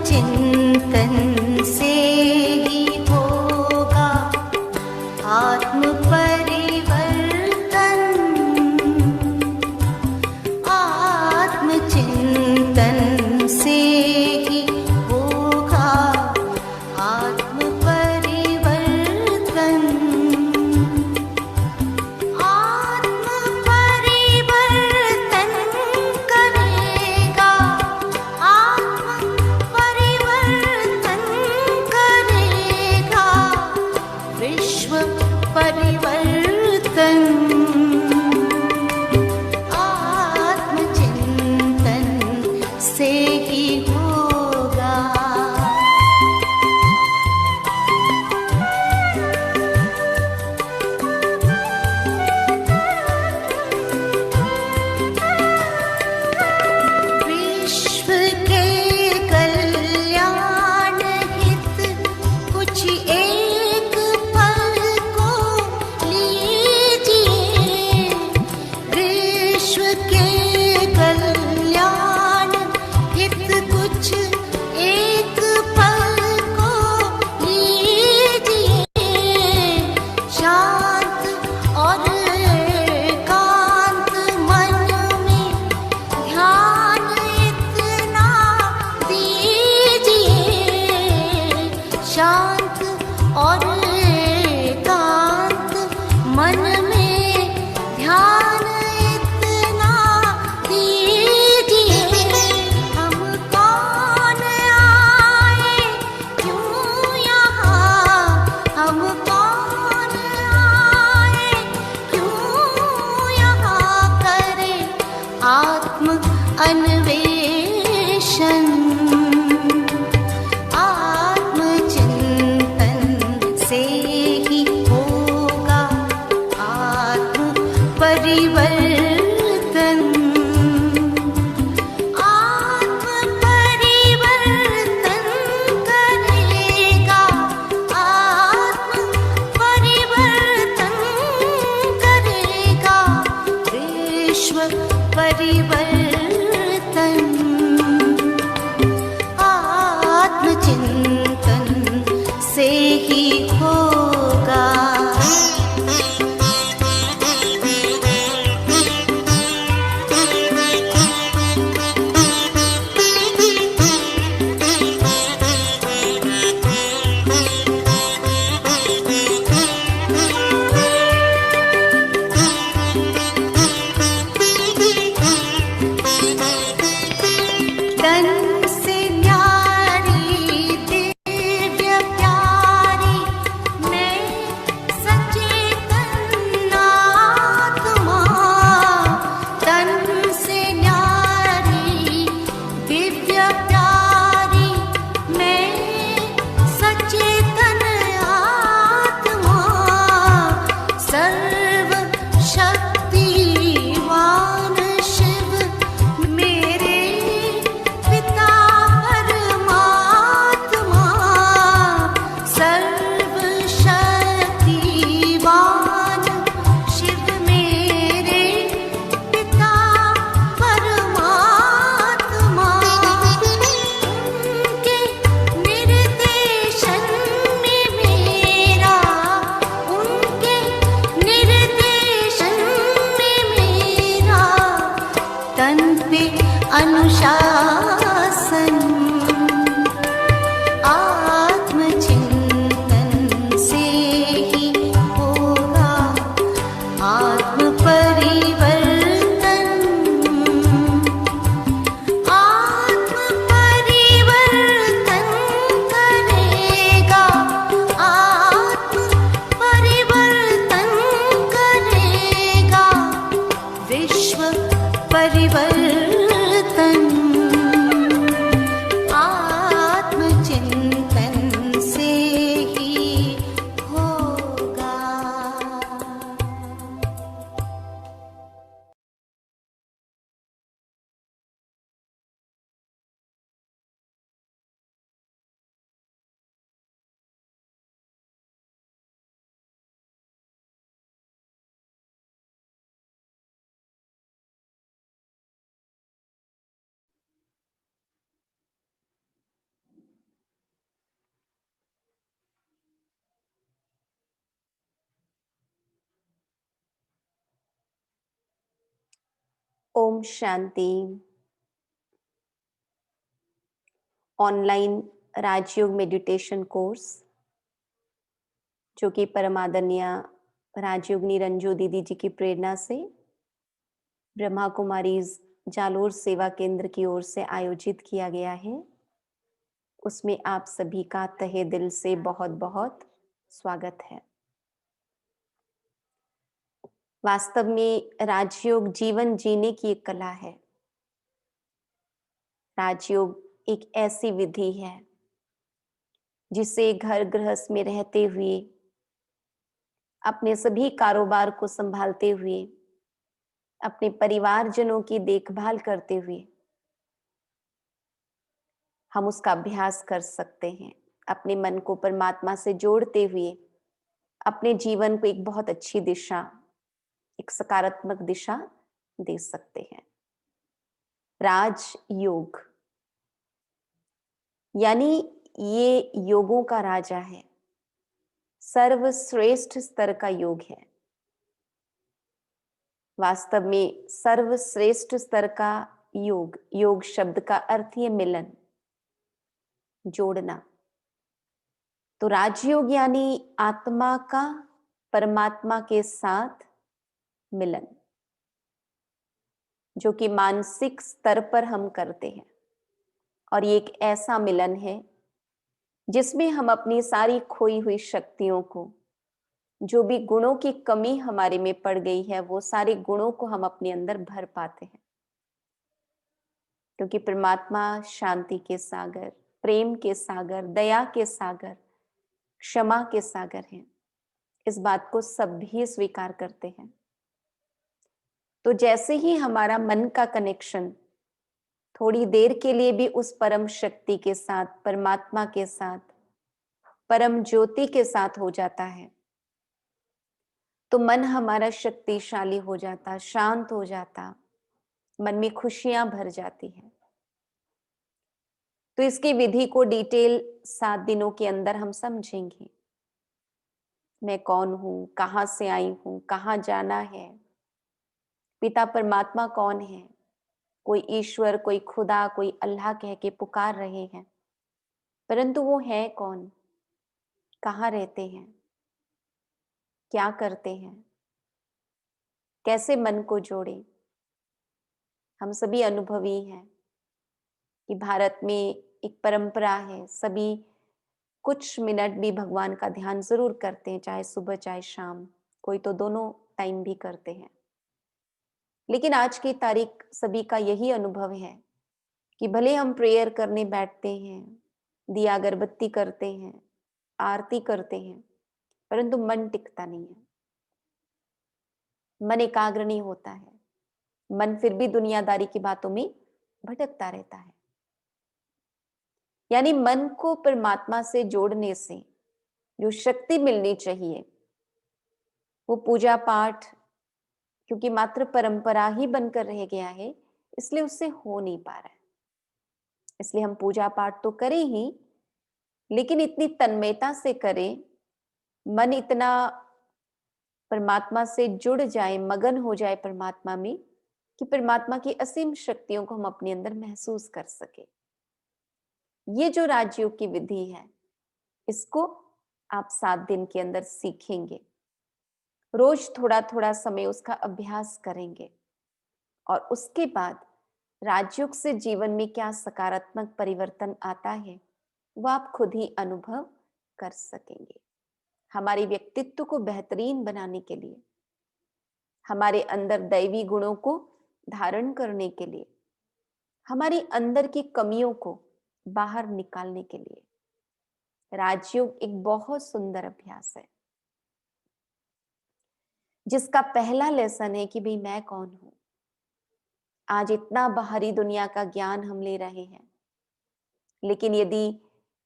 चिंतन से ही होगा आत्म परिवर्तन। आत्म चिंतन से ही होगा आत्म परिवर्तन। आत्म परिवर्तन करेगा, आत्म परिवर्तन करेगा, विश्व परिवर्तन। आत्मचिंतन से ही होगा। विश्व के कल्याण हित कुछ एक पल को लीजिए। विश्व के कल्याण हित कुछ एक पल को लीजिए। शांत और एकांत मन में ध्यान इतना दीजिए। शांत और एकांत मन में ध्यान इतना दीजिए। हम कौन आए क्यों यहाँ, हम कौन आए क्यों यहाँ करें आत्म अन्वेषण। आत्मचिंतन से ही होगा आत्म परिवर्तन। आत्म परिवर्तन करेगा, आत्म परिवर्तन करेगा, विश्व परिवर्तन। ओम शांति। ऑनलाइन राजयोग मेडिटेशन कोर्स जो कि परमादरणीय राजयोगिनी रंजू दीदी जी की प्रेरणा से ब्रह्मा कुमारीज जालोर सेवा केंद्र की ओर से आयोजित किया गया है, उसमें आप सभी का तहे दिल से बहुत बहुत स्वागत है। वास्तव में राजयोग जीवन जीने की एक कला है। राजयोग एक ऐसी विधि है जिसे घर गृहस्थ में रहते हुए, अपने सभी कारोबार को संभालते हुए, अपने परिवारजनों की देखभाल करते हुए हम उसका अभ्यास कर सकते हैं। अपने मन को परमात्मा से जोड़ते हुए अपने जीवन को एक बहुत अच्छी दिशा, एक सकारात्मक दिशा दे सकते हैं। राज योग यानी ये योगों का राजा है, सर्वश्रेष्ठ स्तर का योग है। वास्तव में सर्वश्रेष्ठ स्तर का योग, योग शब्द का अर्थ है मिलन, जोड़ना। तो राजयोग यानी आत्मा का परमात्मा के साथ मिलन, जो कि मानसिक स्तर पर हम करते हैं। और ये एक ऐसा मिलन है जिसमें हम अपनी सारी खोई हुई शक्तियों को, जो भी गुणों की कमी हमारे में पड़ गई है, वो सारे गुणों को हम अपने अंदर भर पाते हैं। क्योंकि परमात्मा शांति के सागर, प्रेम के सागर, दया के सागर, क्षमा के सागर हैं। इस बात को सभी स्वीकार करते हैं। तो जैसे ही हमारा मन का कनेक्शन थोड़ी देर के लिए भी उस परम शक्ति के साथ, परमात्मा के साथ, परम ज्योति के साथ हो जाता है, तो मन हमारा शक्तिशाली हो जाता, शांत हो जाता, मन में खुशियां भर जाती हैं। तो इसकी विधि को डिटेल 7 दिनों के अंदर हम समझेंगे। मैं कौन हूं, कहां से आई हूं, कहां जाना है, पिता परमात्मा कौन है, कोई ईश्वर, कोई खुदा, कोई अल्लाह कह के पुकार रहे हैं, परंतु वो है कौन, कहाँ रहते हैं, क्या करते हैं, कैसे मन को जोड़े। हम सभी अनुभवी हैं कि भारत में एक परंपरा है, सभी कुछ मिनट भी भगवान का ध्यान जरूर करते हैं, चाहे सुबह चाहे शाम, कोई तो दोनों टाइम भी करते हैं। लेकिन आज की तारीख सभी का यही अनुभव है कि भले हम प्रेयर करने बैठते हैं, दिया अगरबत्ती करते हैं, आरती करते हैं, परंतु मन टिकता नहीं है, मन एकाग्र नहीं होता है। मन फिर भी दुनियादारी की बातों में भटकता रहता है। यानी मन को परमात्मा से जोड़ने से जो शक्ति मिलनी चाहिए, वो पूजा पाठ, क्योंकि मात्र परंपरा ही बनकर रह गया है, इसलिए उससे हो नहीं पा रहा है। इसलिए हम पूजा पाठ तो करें ही, लेकिन इतनी तन्मयता से करें, मन इतना परमात्मा से जुड़ जाए, मगन हो जाए परमात्मा में, कि परमात्मा की असीम शक्तियों को हम अपने अंदर महसूस कर सके। ये जो राजयोग की विधि है, इसको आप 7 दिन के अंदर सीखेंगे। रोज थोड़ा थोड़ा समय उसका अभ्यास करेंगे और उसके बाद राजयोग से जीवन में क्या सकारात्मक परिवर्तन आता है, वो आप खुद ही अनुभव कर सकेंगे। हमारे व्यक्तित्व को बेहतरीन बनाने के लिए, हमारे अंदर दैवी गुणों को धारण करने के लिए, हमारी अंदर की कमियों को बाहर निकालने के लिए राजयोग एक बहुत सुंदर अभ्यास है, जिसका पहला लेसन है कि भाई मैं कौन हूं। आज इतना बाहरी दुनिया का ज्ञान हम ले रहे हैं, लेकिन यदि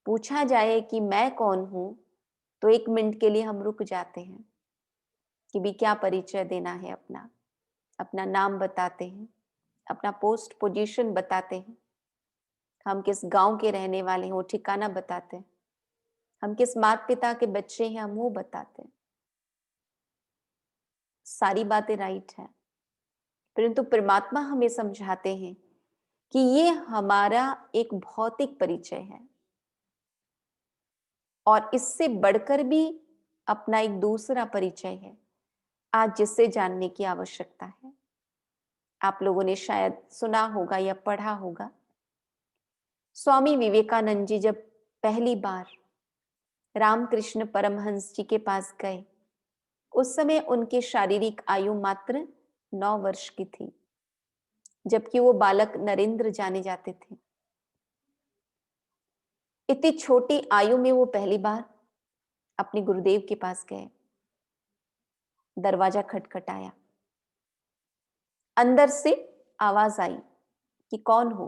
पूछा जाए कि मैं कौन हूं, तो 1 मिनट के लिए हम रुक जाते हैं कि भी क्या परिचय देना है। अपना अपना नाम बताते हैं, अपना पोस्ट पोजीशन बताते हैं, हम किस गांव के रहने वाले हैं वो ठिकाना बताते हैं, हम किस माता पिता के बच्चे हैं हम वो बताते हैं। सारी बातें राइट है, परंतु परमात्मा हमें समझाते हैं कि ये हमारा एक भौतिक परिचय है और इससे बढ़कर भी अपना एक दूसरा परिचय है आज जिससे जानने की आवश्यकता है। आप लोगों ने शायद सुना होगा या पढ़ा होगा, स्वामी विवेकानंद जी जब पहली बार रामकृष्ण परमहंस जी के पास गए, उस समय उनकी शारीरिक आयु मात्र 9 वर्ष की थी, जबकि वो बालक नरेंद्र जाने जाते थे। इतनी छोटी आयु में वो पहली बार अपने गुरुदेव के पास गए। दरवाजा खटखटाया, अंदर से आवाज आई कि कौन हो?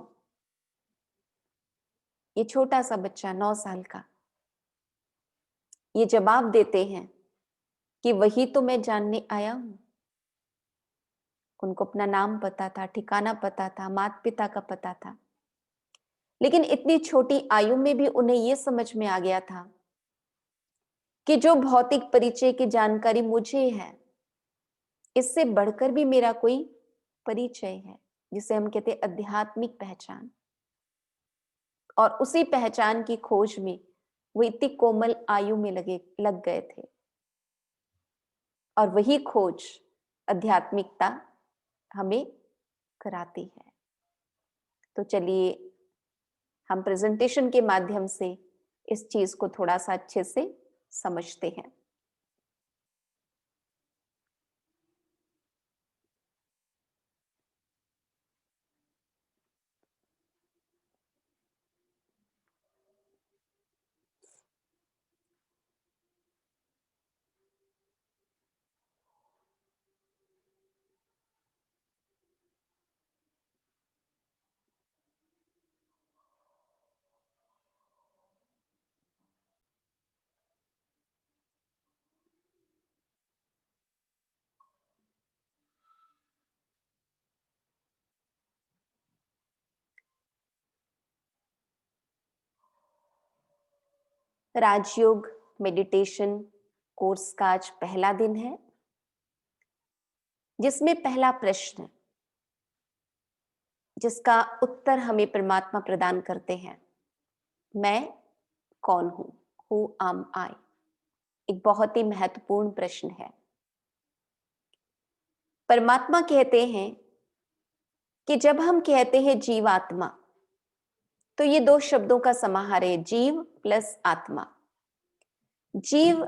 ये छोटा सा बच्चा 9 साल का, ये जवाब देते हैं कि वही तो मैं जानने आया हूं। उनको अपना नाम पता था, ठिकाना पता था, माता पिता का पता था, लेकिन इतनी छोटी आयु में भी उन्हें यह समझ में आ गया था कि जो भौतिक परिचय की जानकारी मुझे है, इससे बढ़कर भी मेरा कोई परिचय है, जिसे हम कहते हैं आध्यात्मिक पहचान। और उसी पहचान की खोज में वो इतनी कोमल आयु में लग गए थे। और वही खोज आध्यात्मिकता हमें कराती है। तो चलिए हम प्रेजेंटेशन के माध्यम से इस चीज को थोड़ा सा अच्छे से समझते हैं। राजयोग मेडिटेशन कोर्स का आज पहला दिन है, जिसमें पहला प्रश्न जिसका उत्तर हमें परमात्मा प्रदान करते हैं, मैं कौन हूं? हु एम आई? एक बहुत ही महत्वपूर्ण प्रश्न है। परमात्मा कहते हैं कि जब हम कहते हैं जीवात्मा, तो ये 2 शब्दों का समाहार है, जीव प्लस आत्मा। जीव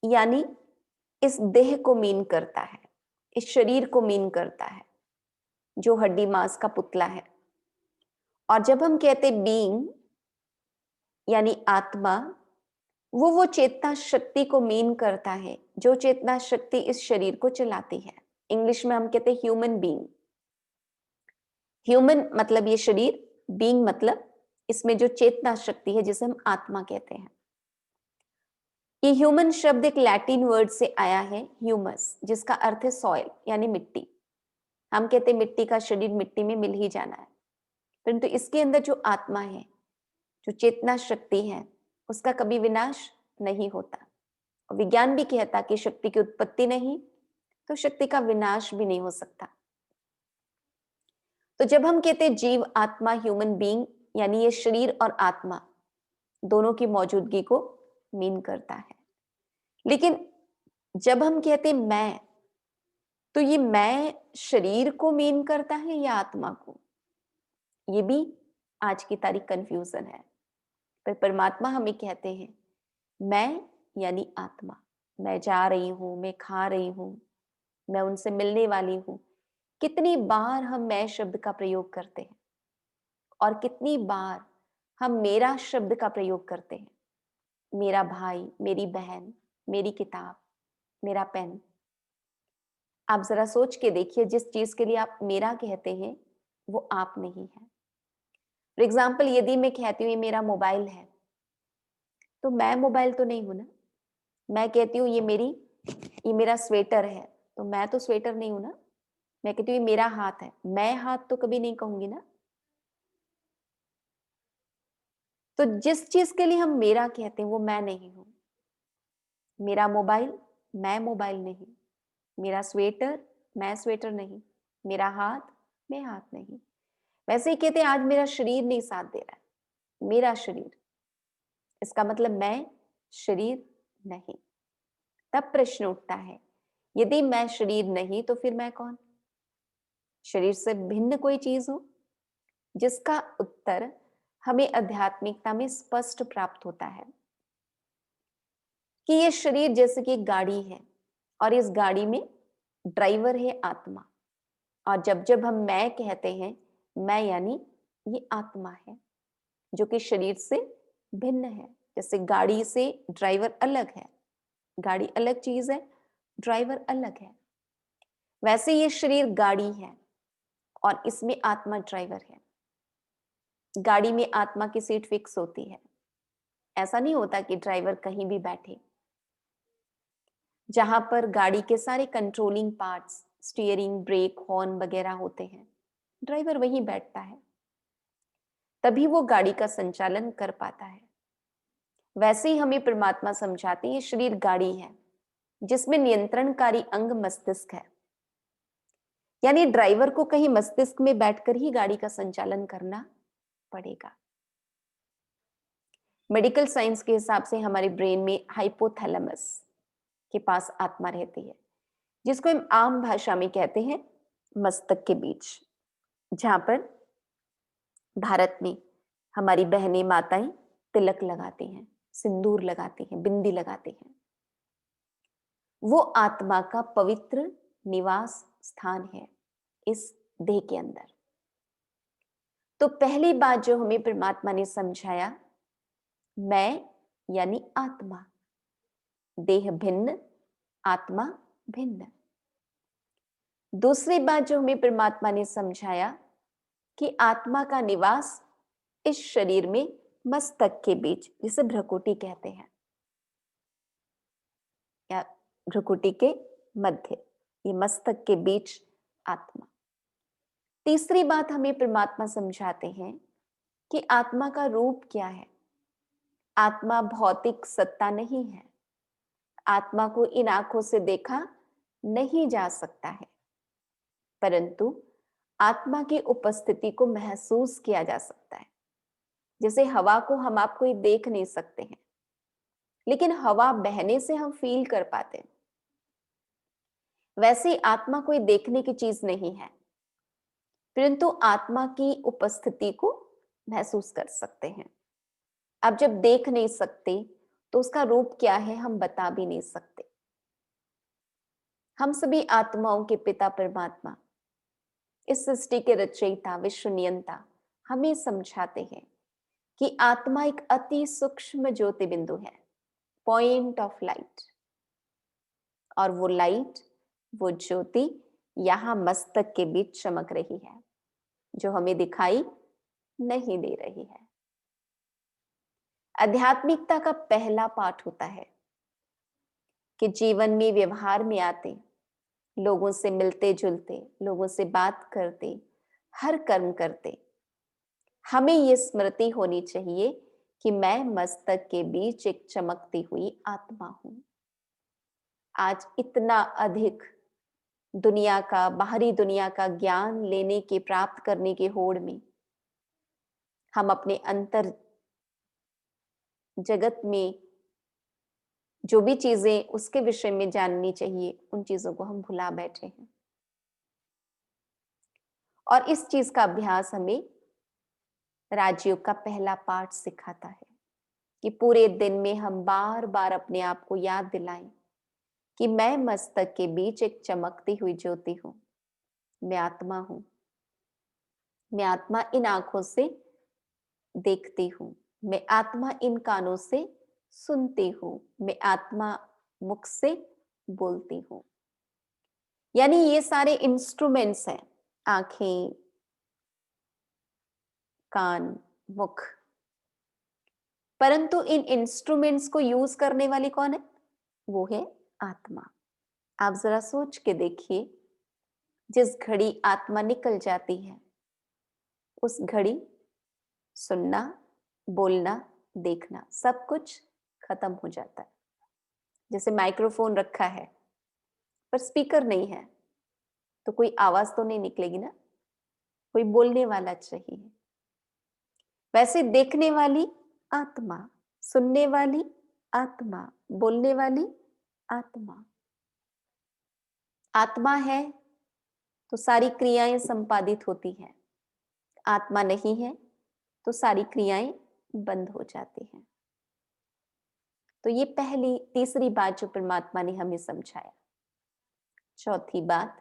यानी इस देह को मीन करता है, इस शरीर को मीन करता है, जो हड्डी मांस का पुतला है। और जब हम कहते बीइंग यानी आत्मा, वो चेतना शक्ति को मीन करता है, जो चेतना शक्ति इस शरीर को चलाती है। इंग्लिश में हम कहते हैं ह्यूमन बीइंग। ह्यूमन मतलब ये शरीर, बीइंग मतलब इसमें जो चेतना शक्ति है, जिसे हम आत्मा कहते हैं। ये ह्यूमन शब्द एक लैटिन वर्ड से आया है, ह्यूमस, जिसका अर्थ है सॉइल यानी मिट्टी। हम कहते हैं मिट्टी का शरीर मिट्टी में मिल ही जाना है, परंतु इसके अंदर जो आत्मा है, जो चेतना शक्ति है, उसका कभी विनाश नहीं होता। और विज्ञान भी कहता कि शक्ति की उत्पत्ति नहीं, तो शक्ति का विनाश भी नहीं हो सकता। तो जब हम कहते हैं जीव आत्मा, ह्यूमन बीइंग, यानी ये शरीर और आत्मा दोनों की मौजूदगी को मीन करता है। लेकिन जब हम कहते हैं मैं, तो ये मैं शरीर को मीन करता है या आत्मा को? ये भी आज की तारीख कंफ्यूजन है। पर परमात्मा हमें कहते हैं मैं यानी आत्मा। मैं जा रही हूं, मैं खा रही हूं, मैं उनसे मिलने वाली हूं। कितनी बार हम मैं शब्द का प्रयोग करते हैं और कितनी बार हम मेरा शब्द का प्रयोग करते हैं। मेरा भाई, मेरी बहन, मेरी किताब, मेरा पेन। आप जरा सोच के देखिए, जिस चीज के लिए आप मेरा कहते हैं वो आप नहीं है। फॉर एग्जाम्पल, यदि मैं कहती हूँ ये मेरा मोबाइल है, तो मैं मोबाइल तो नहीं हूं ना। मैं कहती हूँ ये मेरा स्वेटर है, तो मैं तो स्वेटर नहीं हूं ना। मैं कहती हूँ ये मेरा हाथ है, मैं हाथ तो कभी नहीं कहूंगी ना। तो जिस चीज के लिए हम मेरा कहते हैं वो मैं नहीं हूं। मेरा मोबाइल, मैं मोबाइल नहीं। मेरा स्वेटर, मैं स्वेटर नहीं। मेरा हाथ, मैं हाथ नहीं। वैसे ही कहते हैं आज मेरा शरीर नहीं साथ दे रहा है, मेरा शरीर, इसका मतलब मैं शरीर नहीं। तब प्रश्न उठता है, यदि मैं शरीर नहीं तो फिर मैं कौन? शरीर से भिन्न कोई चीज हो? जिसका उत्तर हमें आध्यात्मिकता में स्पष्ट प्राप्त होता है कि ये शरीर जैसे कि एक गाड़ी है और इस गाड़ी में ड्राइवर है आत्मा। और जब जब हम मैं कहते हैं, मैं यानी ये आत्मा है जो कि शरीर से भिन्न है। जैसे गाड़ी से ड्राइवर अलग है, गाड़ी अलग चीज है, ड्राइवर अलग है, वैसे ये शरीर गाड़ी है और इसमें आत्मा ड्राइवर है। गाड़ी में आत्मा की सीट फिक्स होती है, ऐसा नहीं होता कि ड्राइवर कहीं भी बैठे। जहां पर गाड़ी के सारे controlling parts, steering, brake, horn वगैरह होते हैं, ड्राइवर वहीं बैठता है, तभी वो गाड़ी का संचालन कर पाता है। वैसे ही हमें परमात्मा समझाते हैं, ये शरीर गाड़ी है जिसमें नियंत्रणकारी अंग मस्तिष्क है। यानी ड्राइवर को कहीं मस्तिष्क में बैठकर ही गाड़ी का संचालन करना पड़ेगा। मेडिकल साइंस के हिसाब से हमारे ब्रेन में हाइपोथैलेमस के पास आत्मा रहती है, जिसको हम आम भाषा में कहते हैं मस्तक के बीच, जहां पर भारत में हमारी बहनें माताएं तिलक लगाती हैं, सिंदूर लगाती हैं, बिंदी लगाती हैं। वो आत्मा का पवित्र निवास स्थान है इस देह के अंदर। तो पहली बात जो हमें परमात्मा ने समझाया, मैं यानी आत्मा, देह भिन्न, आत्मा भिन्न। दूसरी बात जो हमें परमात्मा ने समझाया कि आत्मा का निवास इस शरीर में मस्तक के बीच, जिसे भ्रकुटी कहते हैं, या भ्रकुटी के मध्य, ये मस्तक के बीच आत्मा। तीसरी बात हमें परमात्मा समझाते हैं कि आत्मा का रूप क्या है। आत्मा भौतिक सत्ता नहीं है, आत्मा को इन आंखों से देखा नहीं जा सकता है, परंतु आत्मा की उपस्थिति को महसूस किया जा सकता है। जैसे हवा को हम आप कोई देख नहीं सकते हैं, लेकिन हवा बहने से हम फील कर पाते हैं। वैसे आत्मा कोई देखने की चीज नहीं है, परंतु आत्मा की उपस्थिति को महसूस कर सकते हैं। अब जब देख नहीं सकते तो उसका रूप क्या है हम बता भी नहीं सकते। हम सभी आत्माओं के पिता परमात्मा, इस सृष्टि के रचयिता, विश्व नियंता हमें समझाते हैं कि आत्मा एक अति सूक्ष्म ज्योति बिंदु है, पॉइंट ऑफ लाइट। और वो लाइट, वो ज्योति यहां मस्तक के बीच चमक रही है, जो हमें दिखाई नहीं दे रही है। आध्यात्मिकता का पहला पाठ होता है कि जीवन में, व्यवहार में आते, लोगों से मिलते जुलते, लोगों से बात करते, हर कर्म करते, हमें ये स्मृति होनी चाहिए कि मैं मस्तक के बीच एक चमकती हुई आत्मा हूं। आज इतना अधिक दुनिया का, बाहरी दुनिया का ज्ञान लेने के, प्राप्त करने के होड़ में हम अपने अंतर जगत में जो भी चीजें उसके विषय में जाननी चाहिए, उन चीजों को हम भुला बैठे हैं। और इस चीज का अभ्यास हमें राजयोग का पहला पाठ सिखाता है कि पूरे दिन में हम बार बार अपने आप को याद दिलाएं कि मैं मस्तक के बीच एक चमकती हुई ज्योति हूं, मैं आत्मा हूं, मैं आत्मा इन आंखों से देखती हूं, मैं आत्मा इन कानों से सुनती हूं, मैं आत्मा मुख से बोलती हूं। यानी ये सारे इंस्ट्रूमेंट्स हैं, आंखें, कान, मुख, परंतु इन इंस्ट्रूमेंट्स को यूज करने वाली कौन है? वो है आत्मा। आप जरा सोच के देखिए, जिस घड़ी आत्मा निकल जाती है, उस घड़ी सुनना, बोलना, देखना सब कुछ खत्म हो जाता है। जैसे माइक्रोफोन रखा है पर स्पीकर नहीं है, तो कोई आवाज तो नहीं निकलेगी ना, कोई बोलने वाला चाहिए। वैसे देखने वाली आत्मा, सुनने वाली आत्मा, बोलने वाली आत्मा। आत्मा है तो सारी क्रियाएं संपादित होती हैं, आत्मा नहीं है तो सारी क्रियाएं बंद हो जाती हैं। तो ये पहली तीसरी बात जो परमात्मा ने हमें समझाया। चौथी बात,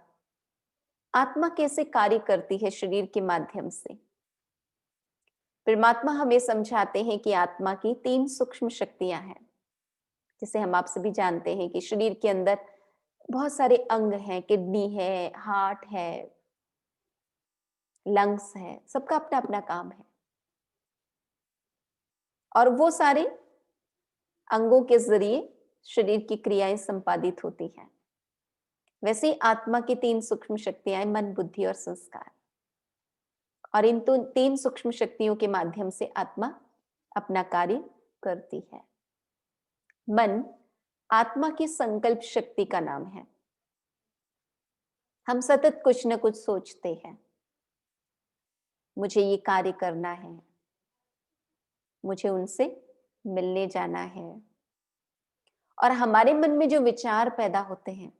आत्मा कैसे कार्य करती है शरीर के माध्यम से। परमात्मा हमें समझाते हैं कि आत्मा की 3 सूक्ष्म शक्तियां हैं, जिसे हम आप सभी जानते हैं कि शरीर के अंदर बहुत सारे अंग हैं, किडनी है, हार्ट है, लंग्स है, सबका अपना अपना काम है। और वो सारे अंगों के जरिए शरीर की क्रियाएं संपादित होती हैं। वैसे ही आत्मा की 3 सूक्ष्म शक्तियां, मन, बुद्धि और संस्कार। और इन 3 सूक्ष्म शक्तियों के माध्यम से आत्मा अपना कार्य करती है। मन आत्मा की संकल्प शक्ति का नाम है। हम सतत कुछ न कुछ सोचते हैं, मुझे ये कार्य करना है, मुझे उनसे मिलने जाना है। और हमारे मन में जो विचार पैदा होते हैं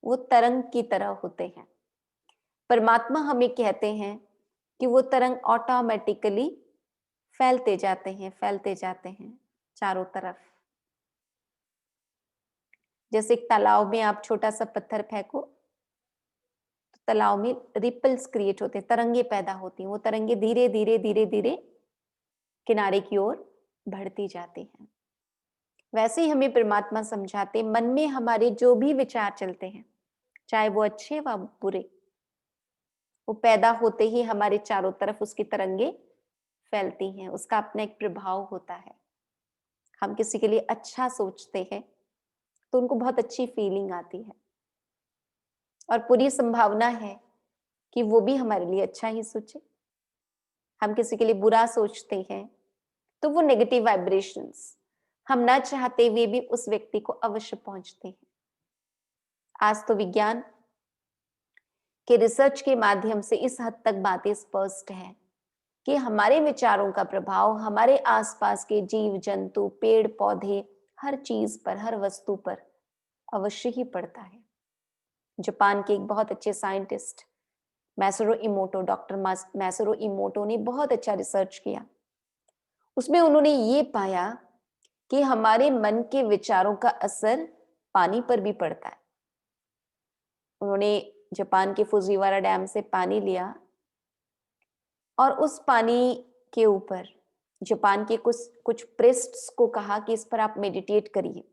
वो तरंग की तरह होते हैं। परमात्मा हमें कहते हैं कि वो तरंग ऑटोमेटिकली फैलते जाते हैं चारों तरफ। जैसे एक तालाब में आप छोटा सा पत्थर फेंको तो तालाब में रिपल्स क्रिएट होते हैं, तरंगे पैदा होती हैं। वो तरंगे धीरे धीरे धीरे धीरे किनारे की ओर बढ़ती जाती हैं। वैसे ही हमें परमात्मा समझाते, मन में हमारे जो भी विचार चलते हैं, चाहे वो अच्छे व बुरे, वो पैदा होते ही हमारे चारों तरफ उसकी तरंगे फैलती हैं। उसका अपना एक प्रभाव होता है। हम किसी के लिए अच्छा सोचते हैं तो उनको बहुत अच्छी फीलिंग आती है, और पूरी संभावना है कि वो भी हमारे लिए अच्छा ही सोचे। हम किसी के लिए बुरा सोचते हैं तो वो नेगेटिव वाइब्रेशंस हम ना चाहते हुए भी उस व्यक्ति को अवश्य पहुंचते हैं। आज तो विज्ञान के रिसर्च के माध्यम से इस हद तक बातें स्पष्ट है कि हमारे विचारों का प्रभाव हमारे आसपास के जीव जंतु, पेड़ पौधे, हर चीज पर, हर वस्तु पर अवश्य ही पड़ता है। जापान के एक बहुत अच्छे साइंटिस्ट मैसरो इमोटो, डॉक्टर मैसरो इमोटो ने बहुत अच्छा रिसर्च किया। उसमें उन्होंने ये पाया कि हमारे मन के विचारों का असर पानी पर भी पड़ता है। उन्होंने जापान के फुजीवारा डैम से पानी लिया और उस पानी के ऊपर जापान के कुछ कुछ प्रीस्ट्स को कहा कि इस पर आप मेडिटेट करिए।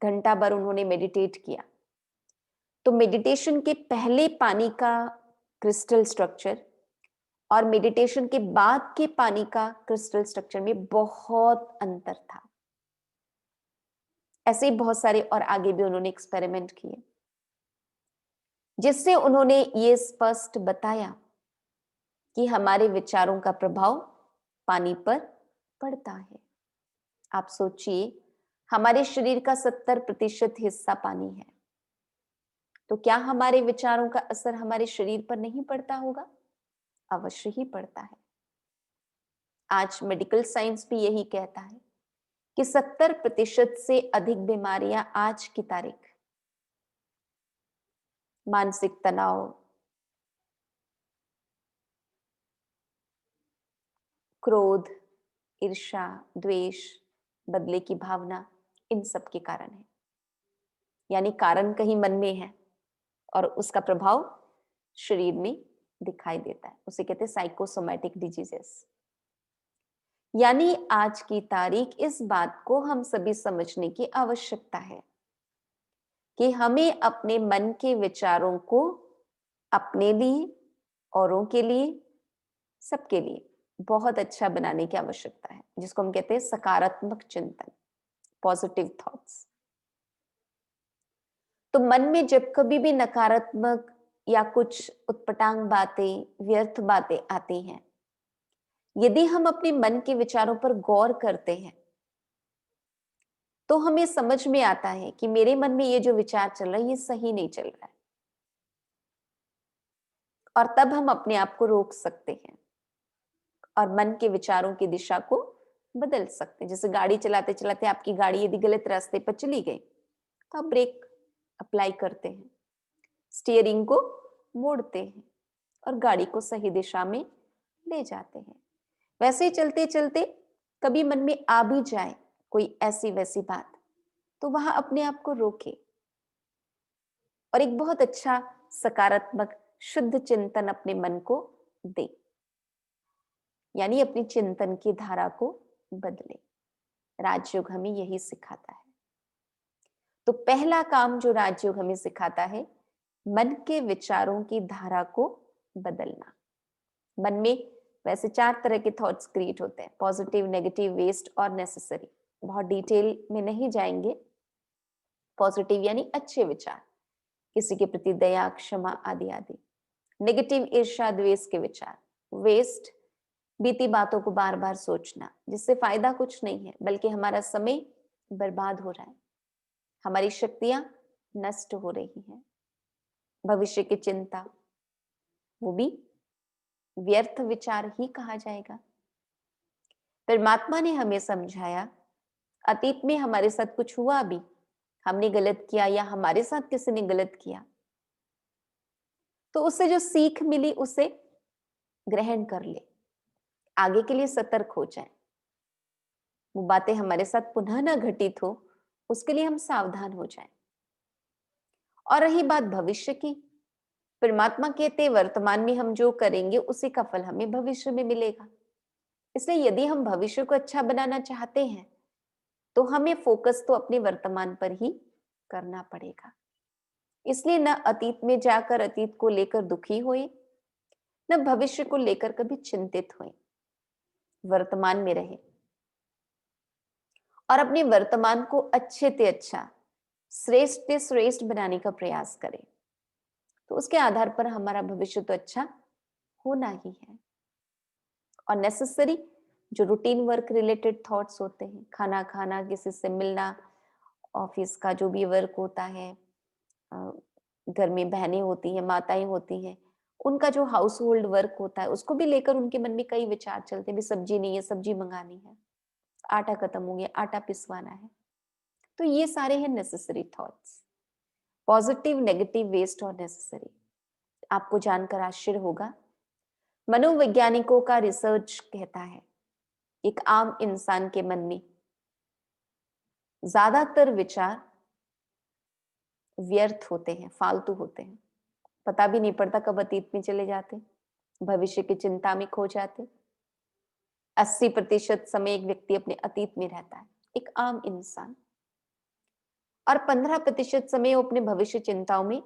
घंटा भर उन्होंने मेडिटेट किया। तो मेडिटेशन के पहले पानी का क्रिस्टल स्ट्रक्चर और मेडिटेशन के बाद के पानी का क्रिस्टल स्ट्रक्चर में बहुत अंतर था। ऐसे ही बहुत सारे और आगे भी उन्होंने एक्सपेरिमेंट किए, जिससे उन्होंने ये स्पष्ट बताया कि हमारे विचारों का प्रभाव पानी पर पड़ता है। आप सोचिए, हमारे शरीर का 70% हिस्सा पानी है, तो क्या हमारे विचारों का असर हमारे शरीर पर नहीं पड़ता होगा? अवश्य ही पड़ता है। आज मेडिकल साइंस भी यही कहता है कि 70% से अधिक बीमारियां आज की तारीख मानसिक तनाव, क्रोध, ईर्ष्या, द्वेष, बदले की भावना, इन सब के कारण है। यानी कारण कहीं मन में है और उसका प्रभाव शरीर में दिखाई देता है। उसे कहते हैं साइकोसोमैटिक डिजीजेस। यानी आज की तारीख इस बात को हम सभी समझने की आवश्यकता है कि हमें अपने मन के विचारों को अपने लिए, औरों के लिए, सबके लिए बहुत अच्छा बनाने की आवश्यकता है, जिसको हम कहते हैं सकारात्मक चिंतन, पॉजिटिव थॉट्स। तो मन में जब कभी भी नकारात्मक या कुछ उत्पटांग बातें, व्यर्थ बातें आती हैं, यदि हम अपने मन के विचारों पर गौर करते हैं तो हमें समझ में आता है कि मेरे मन में ये जो विचार चल रहा है ये सही नहीं चल रहा है। और तब हम अपने आप को रोक सकते हैं और मन के विचारों की दिशा को बदल सकते हैं। जैसे गाड़ी चलाते चलाते आपकी गाड़ी यदि गलत रास्ते पर चली गई तो आप ब्रेक अप्लाई करते हैं, स्टीयरिंग को मोड़ते हैं और गाड़ी को सही दिशा में ले जाते हैं। वैसे ही चलते चलते कभी मन में आ भी जाए कोई ऐसी वैसी बात, तो वहां अपने आप को रोके और एक बहुत अच्छा सकारात्मक शुद्ध चिंतन अपने मन को दे, यानी अपनी चिंतन की धारा को बदले। राजयोग हमें यही सिखाता है। तो पहला काम जो राजयोग हमें सिखाता है, मन के विचारों की धारा को बदलना। मन में वैसे 4 तरह के थॉट्स क्रिएट होते हैं, पॉजिटिव, नेगेटिव, वेस्ट और नेसेसरी। बहुत डिटेल में नहीं जाएंगे। पॉजिटिव यानी अच्छे विचार, किसी के प्रति दया, क्षमा आदि आदि। नेगेटिव ईर्ष्या, द्वेष के विचार। वेस्ट बीती बातों को बार बार सोचना जिससे फायदा कुछ नहीं है बल्कि हमारा समय बर्बाद हो रहा है, हमारी शक्तियां नष्ट हो रही हैं। भविष्य की चिंता, वो भी व्यर्थ विचार ही कहा जाएगा। परमात्मा ने हमें समझाया, अतीत में हमारे साथ कुछ हुआ भी, हमने गलत किया या हमारे साथ किसी ने गलत किया, तो उससे जो सीख मिली उसे ग्रहण कर ले, आगे के लिए सतर्क हो जाए। वो बातें हमारे साथ पुनः न घटित हो, उसके लिए हम सावधान हो जाएं। और रही बात भविष्य की, परमात्मा कहते वर्तमान में हम जो करेंगे उसी का फल हमें भविष्य में मिलेगा। इसलिए यदि हम भविष्य को अच्छा बनाना चाहते हैं तो हमें फोकस तो अपने वर्तमान पर ही करना पड़ेगा। इसलिए न अतीत में जाकर अतीत को लेकर दुखी होए, न भविष्य को लेकर कभी चिंतित होए। वर्तमान में रहे और अपने वर्तमान को अच्छे से अच्छा, श्रेष्ठ से श्रेष्ठ बनाने का प्रयास करें, तो उसके आधार पर हमारा भविष्य तो अच्छा होना ही है। और नेसेसरी जो रूटीन वर्क रिलेटेड थॉट्स होते हैं, खाना खाना, किसी से मिलना, ऑफिस का जो भी वर्क होता है, घर में बहनें होती हैं, माताएं होती हैं, उनका जो हाउस होल्ड वर्क होता है उसको भी लेकर उनके मन में कई विचार चलते हैं, भी सब्जी नहीं है, सब्जी मंगानी है, आटा खत्म हो गया, आटा पिसवाना है। तो ये सारे हैं necessary thoughts. Positive, negative, waste और नेसेसरी। आपको जानकर आश्चर्य होगा, मनोवैज्ञानिकों का रिसर्च कहता है एक आम इंसान के मन में ज्यादातर विचार व्यर्थ होते हैं, फालतू होते हैं, पता भी नहीं पड़ता कब अतीत में चले जाते, भविष्य की चिंता में खो जाते। 80% समय एक व्यक्ति अपने अतीत में रहता है, एक आम इंसान, और 15% समय वो अपने भविष्य चिंताओं में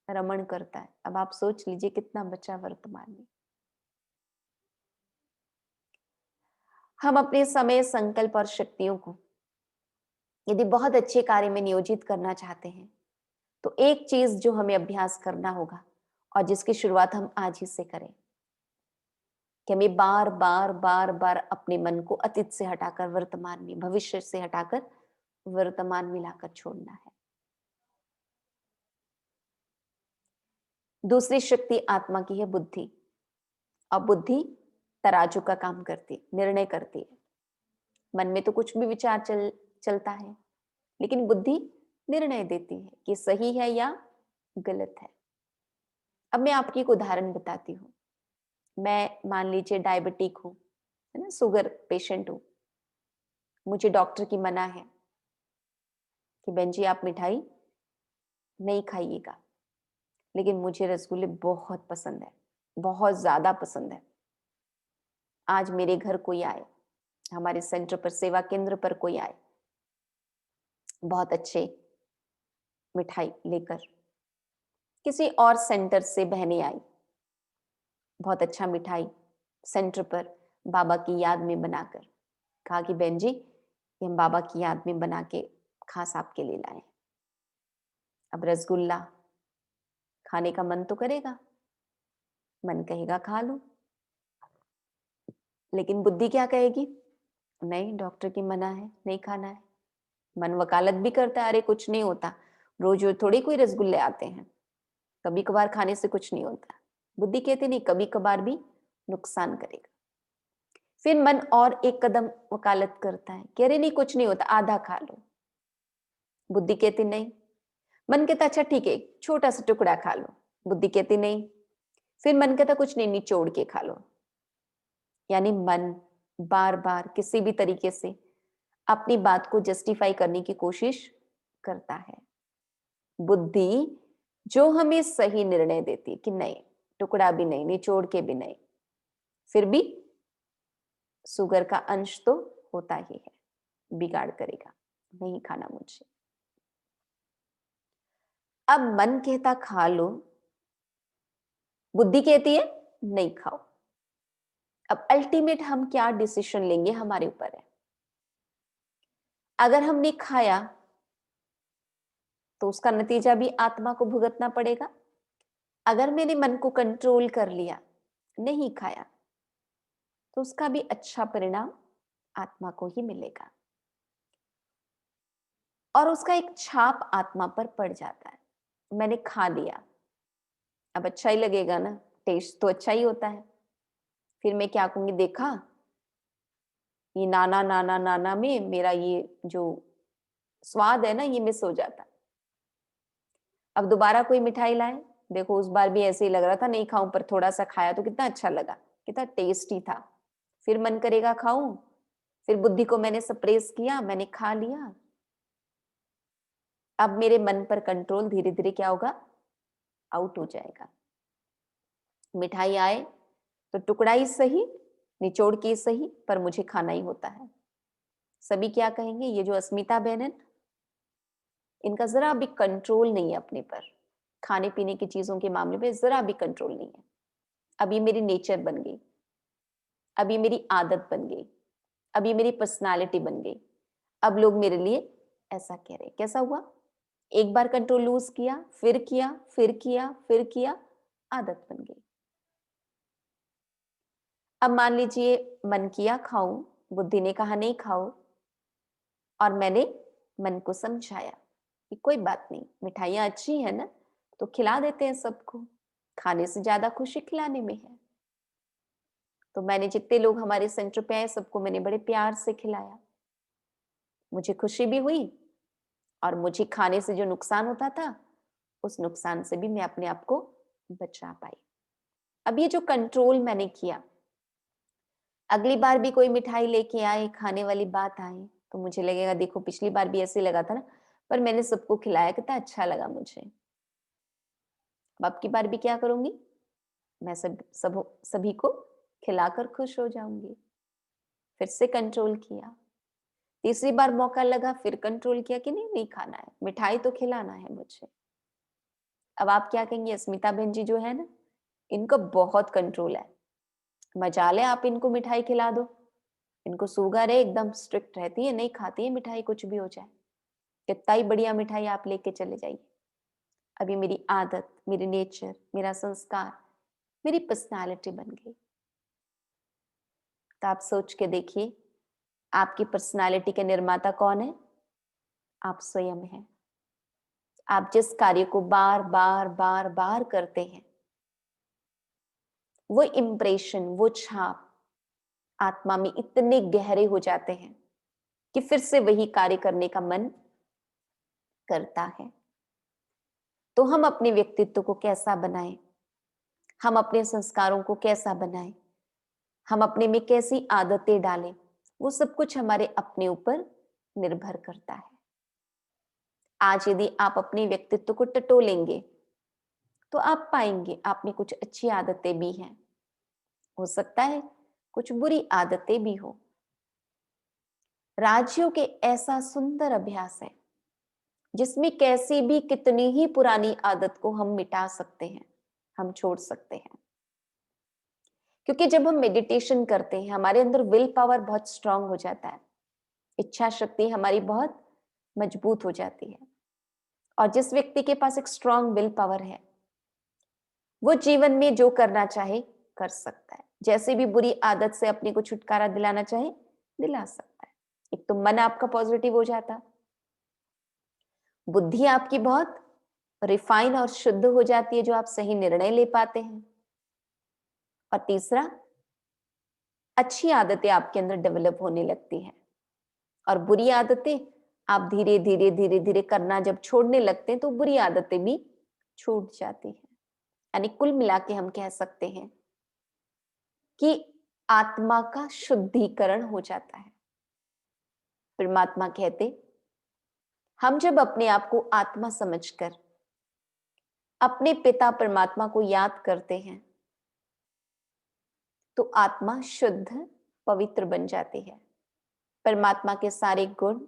रमण करता है। अब आप सोच लीजिए कितना बचा वर्तमान में। हम अपने समय, संकल्प और शक्तियों को यदि बहुत अच्छे कार्य में नियोजित करना चाहते हैं तो एक चीज जो हमें अभ्यास करना होगा और जिसकी शुरुआत हम आज ही से करें, कि हमें बार बार बार बार अपने मन को अतीत से हटाकर वर्तमान में, भविष्य से हटाकर वर्तमान में लाकर छोड़ना है। दूसरी शक्ति आत्मा की है बुद्धि, और बुद्धि तराजू का काम करती, निर्णय करती है। मन में तो कुछ भी विचार चलता है, लेकिन बुद्धि निर्णय देती है कि सही है या गलत है। अब मैं आपकी एक उदाहरण बताती हूँ। मैं मान लीजिए डायबिटिक हूँ, है ना, शुगर पेशेंट हूँ। मुझे डॉक्टर की मना है कि बहन जी आप मिठाई नहीं खाइएगा, लेकिन मुझे रसगुल्ले बहुत पसंद है, बहुत ज्यादा पसंद है। आज मेरे घर कोई आए, हमारे सेंटर पर, सेवा केंद्र पर कोई आए, बहुत अच्छे मिठाई लेकर, किसी और सेंटर से बहनें आई, बहुत अच्छा मिठाई सेंटर पर बाबा की याद में बनाकर, कहा कि बहन जी ये हम बाबा की याद में बना के खास आपके लिए लाए। अब रसगुल्ला खाने का मन तो करेगा, मन कहेगा खा लो, लेकिन बुद्धि क्या कहेगी, नहीं डॉक्टर की मना है, नहीं खाना है। मन वकालत भी करता है, अरे कुछ नहीं होता, रोज रोज थोड़ी कोई रसगुल्ले आते हैं, कभी कभार खाने से कुछ नहीं होता। बुद्धि कहती नहीं, कभी कभार भी नुकसान करेगा। फिर मन और एक कदम वकालत करता है कि अरे नहीं कुछ नहीं होता, आधा खा लो। बुद्धि कहती नहीं। मन कहता अच्छा ठीक है छोटा सा टुकड़ा खा लो। बुद्धि कहती नहीं। फिर मन कहता कुछ नहीं, निचोड़ के खा लो। यानी मन बार बार किसी भी तरीके से अपनी बात को जस्टिफाई करने की कोशिश करता है। बुद्धि जो हमें सही निर्णय देती है कि नहीं, टुकड़ा भी नहीं, निचोड़ के भी नहीं, फिर भी शुगर का अंश तो होता ही है, बिगाड़ करेगा, नहीं खाना मुझे। अब मन कहता खा लो, बुद्धि कहती है नहीं खाओ। अब अल्टीमेट हम क्या डिसीजन लेंगे हमारे ऊपर है। अगर हमने खाया तो उसका नतीजा भी आत्मा को भुगतना पड़ेगा। अगर मैंने मन को कंट्रोल कर लिया, नहीं खाया, तो उसका भी अच्छा परिणाम आत्मा को ही मिलेगा और उसका एक छाप आत्मा पर पड़ जाता है। मैंने खा लिया, अब अच्छा ही लगेगा ना, टेस्ट तो अच्छा ही होता है। फिर मैं क्या कहूंगी, देखा ये नाना नाना नाना में मेरा ये जो स्वाद है ना ये मिस हो जाता। अब दोबारा कोई मिठाई लाए, देखो उस बार भी ऐसे ही लग रहा था नहीं खाऊं, पर थोड़ा सा खाया तो कितना अच्छा लगा, कितना टेस्टी था। फिर मन करेगा खाऊं, फिर बुद्धि को मैंने सप्रेस किया, मैंने खा लिया। अब मेरे मन पर कंट्रोल धीरे धीरे क्या होगा, आउट हो जाएगा। मिठाई आए तो टुकड़ा ही सही, निचोड़ के ही सही, पर मुझे खाना ही होता है। सभी क्या कहेंगे, ये जो अस्मिता बहन है इनका जरा भी कंट्रोल नहीं है अपने पर, खाने पीने की चीजों के मामले में जरा भी कंट्रोल नहीं है। अब ये मेरी नेचर बन गई, अब ये मेरी आदत बन गई, अब ये मेरी पर्सनालिटी बन गई। अब लोग मेरे लिए ऐसा कह रहे। कैसा हुआ, एक बार कंट्रोल लूज किया, फिर किया, फिर किया, फिर किया, आदत बन गई। अब मान लीजिए मन किया खाऊं, बुद्धि ने कहा नहीं खाओ, और मैंने मन को समझाया कि कोई बात नहीं, मिठाइयां अच्छी है ना तो खिला देते हैं सबको, खाने से ज्यादा खुशी खिलाने में है। तो मैंने जितने लोग हमारे सेंटर पे आए सबको मैंने बड़े प्यार से खिलाया, मुझे खुशी भी हुई और मुझे खाने से जो नुकसान होता था उस नुकसान से भी मैं अपने आप को बचा पाई। अब ये जो कंट्रोल मैंने किया, अगली बार भी कोई मिठाई लेके आए, खाने वाली बात आए, तो मुझे लगेगा देखो पिछली बार भी ऐसे लगा था ना, पर मैंने सबको खिलाया, कितना अच्छा लगा मुझे। अब की बार भी क्या करूंगी, मैं सभी को खिलाकर खुश हो जाऊंगी। फिर से कंट्रोल किया, तीसरी बार मौका लगा, फिर कंट्रोल किया कि नहीं नहीं खाना है, मिठाई तो खिलाना है मुझे। अब आप क्या कहेंगे, अस्मिता बहन जी जो है ना, इनको बहुत कंट्रोल है, मजाल है आप इनको मिठाई खिला दो, इनको शुगर है, एकदम स्ट्रिक्ट रहती है, नहीं खाती है मिठाई, कुछ भी हो जाए, कितना ही बढ़िया मिठाई आप लेके चले जाइए। अभी मेरी आदत, मेरी नेचर, मेरा संस्कार, मेरी पर्सनालिटी बन गई। तो आप सोच के देखिए, आपकी पर्सनालिटी के निर्माता कौन है, आप स्वयं हैं। आप जिस कार्य को बार बार बार बार करते हैं, वो इम्प्रेशन, वो छाप आत्मा में इतने गहरे हो जाते हैं कि फिर से वही कार्य करने का मन करता है। तो हम अपने व्यक्तित्व को कैसा बनाएं, हम अपने संस्कारों को कैसा बनाएं, हम अपने में कैसी आदतें डालें, वो सब कुछ हमारे अपने ऊपर निर्भर करता है। आज यदि आप अपने व्यक्तित्व को टटोलेंगे तो आप पाएंगे आप में कुछ अच्छी आदतें भी हैं, हो सकता है कुछ बुरी आदतें भी हो। राजयोग के ऐसा सुंदर अभ्यास है जिसमें कैसी भी कितनी ही पुरानी आदत को हम मिटा सकते हैं, हम छोड़ सकते हैं। क्योंकि जब हम मेडिटेशन करते हैं हमारे अंदर विल पावर बहुत स्ट्रांग हो जाता है, इच्छा शक्ति हमारी बहुत मजबूत हो जाती है। और जिस व्यक्ति के पास एक स्ट्रांग विल पावर है वो जीवन में जो करना चाहे कर सकता है, जैसे भी बुरी आदत से अपने को छुटकारा दिलाना चाहे दिला सकता है। एक तो मन आपका पॉजिटिव हो जाता, बुद्धि आपकी बहुत रिफाइन और शुद्ध हो जाती है, जो आप सही निर्णय ले पाते हैं। और तीसरा, अच्छी आदतें आपके अंदर डेवलप होने लगती हैं और बुरी आदतें आप धीरे धीरे धीरे धीरे करना जब छोड़ने लगते हैं तो बुरी आदतें भी छूट जाती हैं। यानी कुल मिला के हम कह सकते हैं कि आत्मा का शुद्धिकरण हो जाता है। परमात्मा कहते, हम जब अपने आप को आत्मा समझकर अपने पिता परमात्मा को याद करते हैं तो आत्मा शुद्ध पवित्र बन जाती है। परमात्मा के सारे गुण,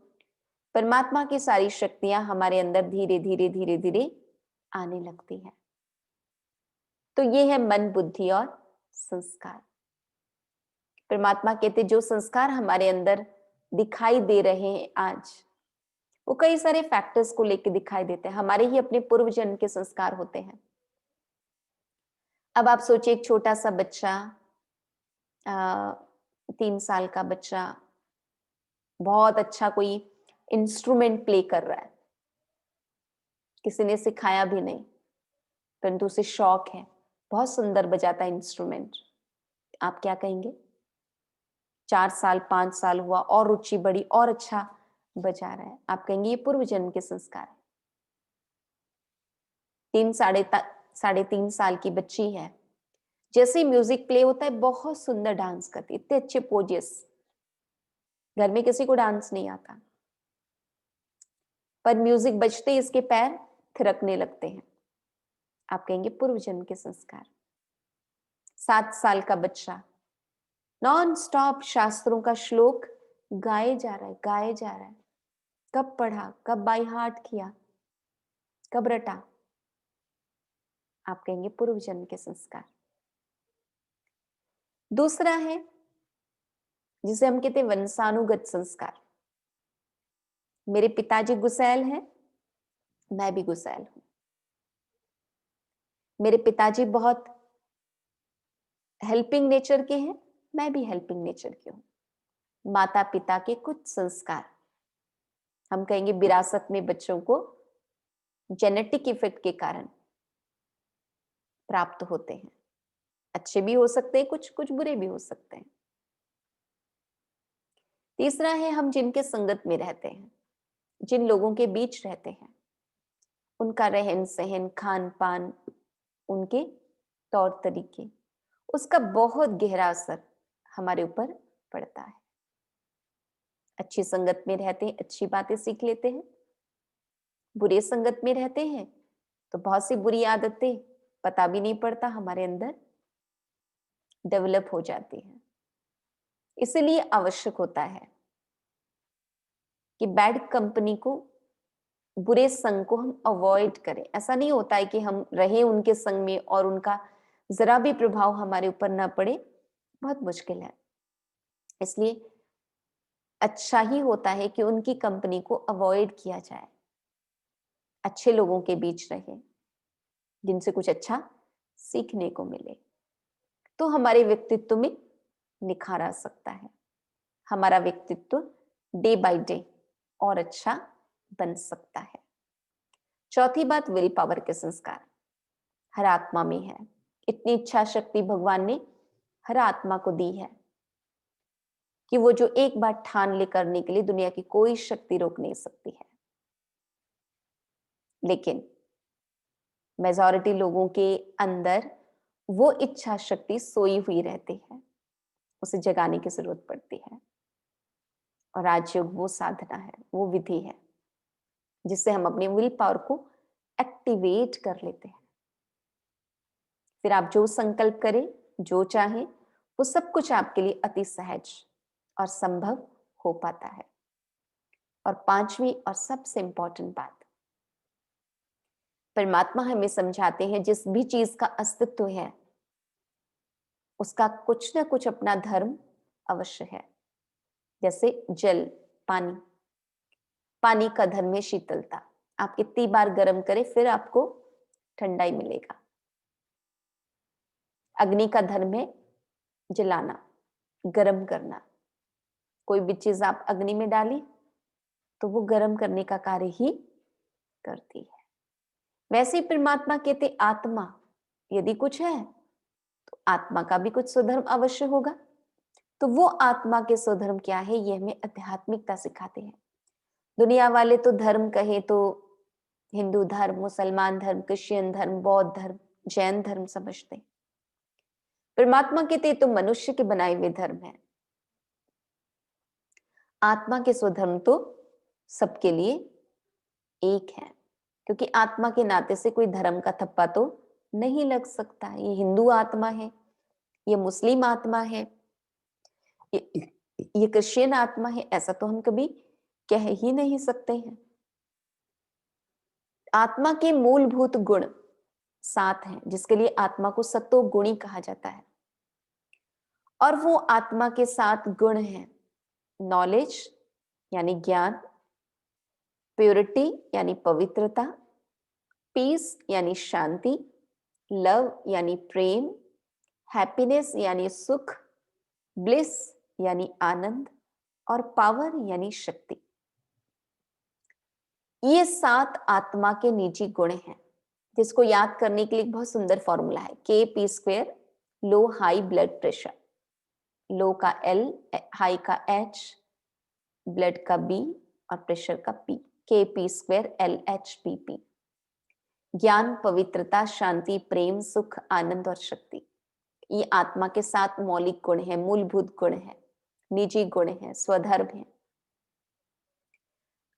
परमात्मा की सारी शक्तियां हमारे अंदर धीरे धीरे धीरे धीरे आने लगती है। तो ये है मन, बुद्धि और संस्कार। परमात्मा कहते जो संस्कार हमारे अंदर दिखाई दे रहे हैं आज, वो कई सारे फैक्टर्स को लेकर दिखाई देते हैं, हमारे ही अपने पूर्व जन्म के संस्कार होते हैं। अब आप सोचिए, एक छोटा सा बच्चा, 3 साल का बच्चा बहुत अच्छा कोई इंस्ट्रूमेंट प्ले कर रहा है, किसी ने सिखाया भी नहीं, परंतु उसे शौक है, बहुत सुंदर बजाता है इंस्ट्रूमेंट। आप क्या कहेंगे? 4 साल 5 साल हुआ और रुचि बढ़ी और अच्छा बजा रहा है, आप कहेंगे ये पूर्व जन्म के संस्कार है। 3 साढ़े 3 साल की बच्ची है, जैसे ही म्यूजिक प्ले होता है बहुत सुंदर डांस करती है, इतने अच्छे पोजेस, घर में किसी को डांस नहीं आता, पर म्यूजिक बजते ही इसके पैर थिरकने लगते हैं, आप कहेंगे पूर्व जन्म के संस्कार। 7 साल का बच्चा नॉन स्टॉप शास्त्रों का श्लोक गाए जा रहा है, गाए जा रहा है, कब पढ़ा, कब बाई हार्ट किया, कब रटा, आप कहेंगे पूर्व जन्म के संस्कार। दूसरा है जिसे हम कहते हैं वंशानुगत संस्कार। मेरे पिताजी गुसैल हैं, मैं भी गुसैल हूं। मेरे पिताजी बहुत हेल्पिंग नेचर के हैं, मैं भी हेल्पिंग नेचर की हूं। माता पिता के कुछ संस्कार हम कहेंगे विरासत में बच्चों को जेनेटिक इफेक्ट के कारण प्राप्त होते हैं, अच्छे भी हो सकते हैं, कुछ कुछ बुरे भी हो सकते हैं। तीसरा है हम जिनके संगत में रहते हैं, जिन लोगों के बीच रहते हैं, उनका रहन सहन, खान पान, उनके तौर तरीके, उसका बहुत गहरा असर हमारे ऊपर पड़ता है। अच्छी संगत में रहते हैं, अच्छी बातें सीख लेते हैं, बुरे संगत में रहते हैं तो बहुत सी बुरी आदतें पता भी नहीं पड़ता हमारे अंदर डेवलप हो जाती है। इसलिए आवश्यक होता है कि बैड कंपनी को, बुरे संग को हम अवॉइड करें। ऐसा नहीं होता है कि हम रहें उनके संग में और उनका जरा भी प्रभाव हमारे ऊपर ना पड़े, बहुत मुश्किल है। इसलिए अच्छा ही होता है कि उनकी कंपनी को अवॉइड किया जाए, अच्छे लोगों के बीच रहे जिनसे कुछ अच्छा सीखने को मिले, तो हमारे व्यक्तित्व में निखार आ सकता है, हमारा व्यक्तित्व डे बाय डे और अच्छा बन सकता है। चौथी बात, विल पावर के संस्कार हर आत्मा में है। इतनी इच्छा शक्ति भगवान ने हर आत्मा को दी है कि वो जो एक बार ठान ले करने के लिए दुनिया की कोई शक्ति रोक नहीं सकती है। लेकिन मेजॉरिटी लोगों के अंदर वो इच्छा शक्ति सोई हुई रहती है, उसे जगाने की जरूरत पड़ती है। और राजयोग वो साधना है, वो विधि है जिससे हम अपने विल पावर को एक्टिवेट कर लेते हैं। फिर आप जो संकल्प करें, जो चाहें, वो सब कुछ आपके लिए अति सहज और संभव हो पाता है। और पांचवी और सबसे इंपॉर्टेंट बात, परमात्मा हमें समझाते हैं जिस भी चीज का अस्तित्व है उसका कुछ ना कुछ अपना धर्म अवश्य है। जैसे जल, पानी, पानी का धर्म है शीतलता, आप कितनी बार गर्म करें फिर आपको ठंडा ही मिलेगा। अग्नि का धर्म है जलाना, गर्म करना, कोई भी चीज आप अग्नि में डाली तो वो गर्म करने का कार्य ही करती है। वैसे ही परमात्मा कहते आत्मा यदि कुछ है तो आत्मा का भी कुछ स्वधर्म अवश्य होगा। तो वो आत्मा के स्वधर्म क्या है, ये हमें आध्यात्मिकता सिखाते हैं। दुनिया वाले तो धर्म कहे तो हिंदू धर्म, मुसलमान धर्म, क्रिश्चियन धर्म, बौद्ध धर्म, जैन धर्म समझते हैं। परमात्मा कहते तो मनुष्य के बनाए हुए धर्म है। आत्मा के स्वधर्म तो सबके लिए एक है, क्योंकि आत्मा के नाते से कोई धर्म का थप्पा तो नहीं लग सकता। ये हिंदू आत्मा है, ये मुस्लिम आत्मा है, ये क्रिश्चियन आत्मा है, ऐसा तो हम कभी कह ही नहीं सकते हैं। आत्मा के मूलभूत गुण 7 हैं, जिसके लिए आत्मा को सत्तो गुणी कहा जाता है। और वो आत्मा के 7 गुण हैं: नॉलेज यानी ज्ञान, प्योरिटी यानी पवित्रता, पीस यानी शांति, लव यानी प्रेम, हैप्पीनेस यानी सुख, ब्लिस यानी आनंद, और पावर यानी शक्ति। ये 7 आत्मा के निजी गुण हैं, जिसको याद करने के लिए बहुत सुंदर फॉर्मूला है, Kp², लो हाई ब्लड प्रेशर, लो का L, हाई का H, ब्लड का B और प्रेशर का P, Kp² LHPP। ज्ञान, पवित्रता, शांति, प्रेम, सुख, आनंद और शक्ति, ये आत्मा के 7 मौलिक गुण हैं, मूलभूत गुण हैं, निजी गुण हैं, स्वधर्म हैं।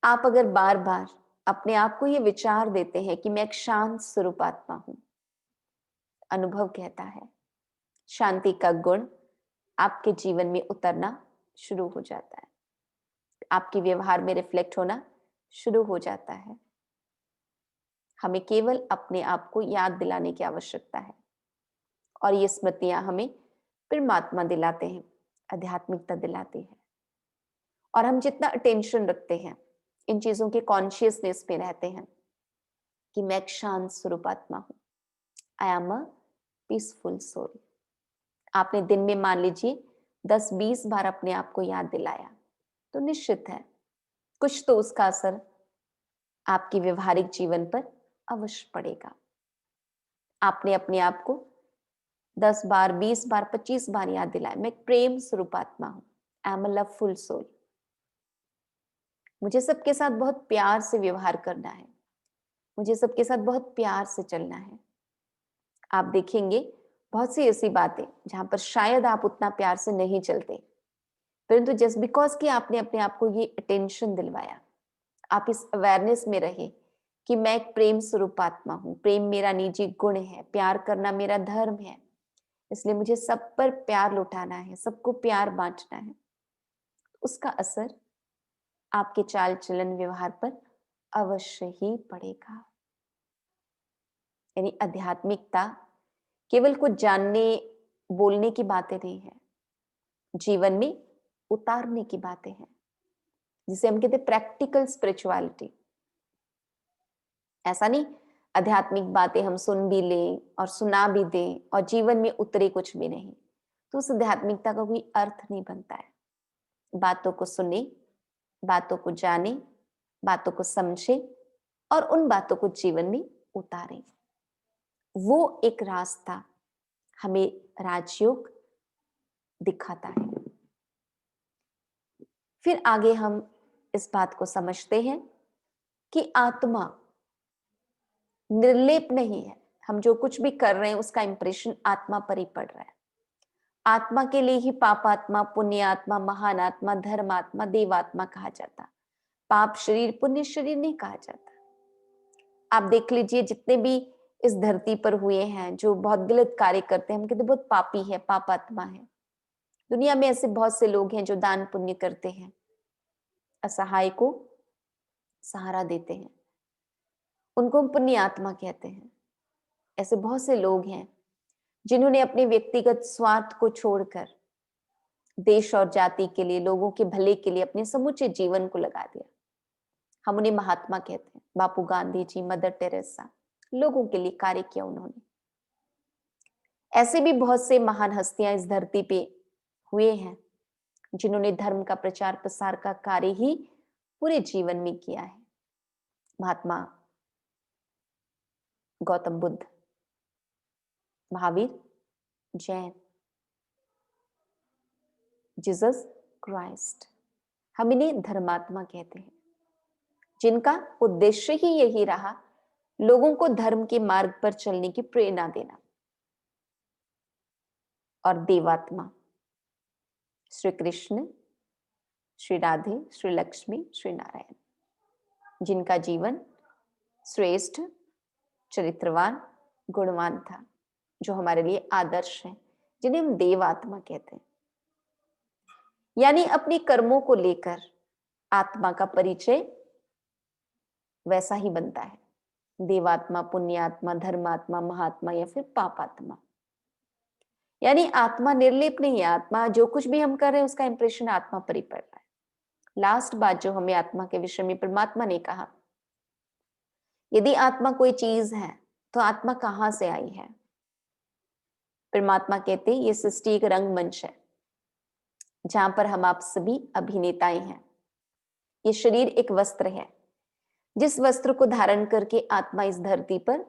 आप अगर बार बार अपने आप को ये विचार देते हैं कि मैं एक शांत स्वरूप आत्मा हूं, अनुभव कहता है शांति का गुण आपके जीवन में उतरना शुरू हो जाता है, आपके व्यवहार में रिफ्लेक्ट होना शुरू हो जाता है। हमें केवल अपने आप को याद दिलाने की आवश्यकता है, और ये स्मृतियां हमें परमात्मा दिलाते हैं, आध्यात्मिकता दिलाती है। और हम जितना अटेंशन रखते हैं, इन चीजों के कॉन्शियसनेस में रहते हैं कि मैं एक शांत स्वरूप आत्मा हूं, I am a peaceful soul. आपने दिन में मान लीजिए 10-20 बार अपने आप को याद दिलाया, तो निश्चित है कुछ तो उसका असर आपके व्यवहारिक जीवन पर अवश्य पड़ेगा। आपने अपने आप को 10 बार, 20 बार, 25 बार याद दिलाया, मैं एक प्रेम स्वरूप आत्मा हूं, I am a loveful soul. मुझे सबके साथ बहुत प्यार से व्यवहार करना है, मुझे सबके साथ बहुत प्यार से चलना है। आप देखेंगे बहुत सी ऐसी बातें जहां पर शायद आप उतना प्यार से नहीं चलते, परंतु जस्ट बिकॉज कि आपने अपने आप को ये अटेंशन दिलवाया, आप इस अवेयरनेस में रहे कि मैं एक प्रेम स्वरूप आत्मा हूं, प्रेम मेरा निजी गुण है, प्यार करना मेरा धर्म है, इसलिए मुझे सब पर प्यार लुटाना है, सबको प्यार बांटना है, उसका असर आपके चाल चलन व्यवहार पर अवश्य ही पड़ेगा। यानी आध्यात्मिकता केवल कुछ जानने बोलने की बातें नहीं है, जीवन में उतारने की बातें हैं, जिसे हम कहते हैं प्रैक्टिकल स्पिरिचुअलिटी। ऐसा नहीं आध्यात्मिक बातें हम सुन भी लें और सुना भी दें और जीवन में उतरे कुछ भी नहीं, तो उस आध्यात्मिकता का कोई अर्थ नहीं बनता है। बातों को सुने, बातों को जाने, बातों को समझे और उन बातों को जीवन में उतारें, वो एक रास्ता हमें राजयोग दिखाता है। फिर आगे हम इस बात को समझते हैं कि आत्मा निर्लेप नहीं है, हम जो कुछ भी कर रहे हैं उसका इंप्रेशन आत्मा पर ही पड़ रहा है। आत्मा के लिए ही पापात्मा, पुण्यात्मा, महान आत्मा, धर्मात्मा, देवात्मा कहा जाता, पाप शरीर, पुण्य शरीर नहीं कहा जाता। आप देख लीजिए जितने भी इस धरती पर हुए हैं जो बहुत गलत कार्य करते हैं, हम कहते बहुत पापी है, पापात्मा है। दुनिया में ऐसे बहुत से लोग हैं जो दान पुण्य करते हैं, असहाय को सहारा देते हैं, उनको हम पुण्य आत्मा कहते हैं। ऐसे बहुत से लोग हैं जिन्होंने अपने व्यक्तिगत स्वार्थ को छोड़कर देश और जाति के लिए, लोगों के भले के लिए अपने समूचे जीवन को लगा दिया। हम उन्हें महात्मा कहते हैं। बापू गांधी जी, मदर टेरेसा, लोगों के लिए कार्य किया उन्होंने। ऐसे भी बहुत से महान हस्तियां इस धरती पे हुए हैं जिन्होंने धर्म का प्रचार प्रसार का कार्य ही पूरे जीवन में किया है। महात्मा गौतम बुद्ध, महावीर, जैन, जीसस क्राइस्ट, हम इन्हें धर्मात्मा कहते हैं, जिनका उद्देश्य ही यही रहा लोगों को धर्म के मार्ग पर चलने की प्रेरणा देना। और देवात्मा श्री कृष्ण, श्री राधे, श्री लक्ष्मी, श्री नारायण, जिनका जीवन श्रेष्ठ, चरित्रवान, गुणवान था, जो हमारे लिए आदर्श हैं, जिन्हें हम देवात्मा कहते हैं। यानी अपने कर्मों को लेकर आत्मा का परिचय वैसा ही बनता है, देवात्मा, पुण्यात्मा, धर्मात्मा, महात्मा या फिर पापात्मा। यानी आत्मा निर्लेप नहीं है, आत्मा जो कुछ भी हम कर रहे हैं उसका इंप्रेशन आत्मा पर ही पड़ रहा है। लास्ट बात जो हमें आत्मा के विषय में परमात्मा ने कहा, यदि आत्मा कोई चीज है तो आत्मा कहां से आई है? परमात्मा कहते हैं ये सृष्टि एक रंगमंच है जहां पर हम आप सभी अभिनेताएं हैं। ये शरीर एक वस्त्र है, जिस वस्त्र को धारण करके आत्मा इस धरती पर,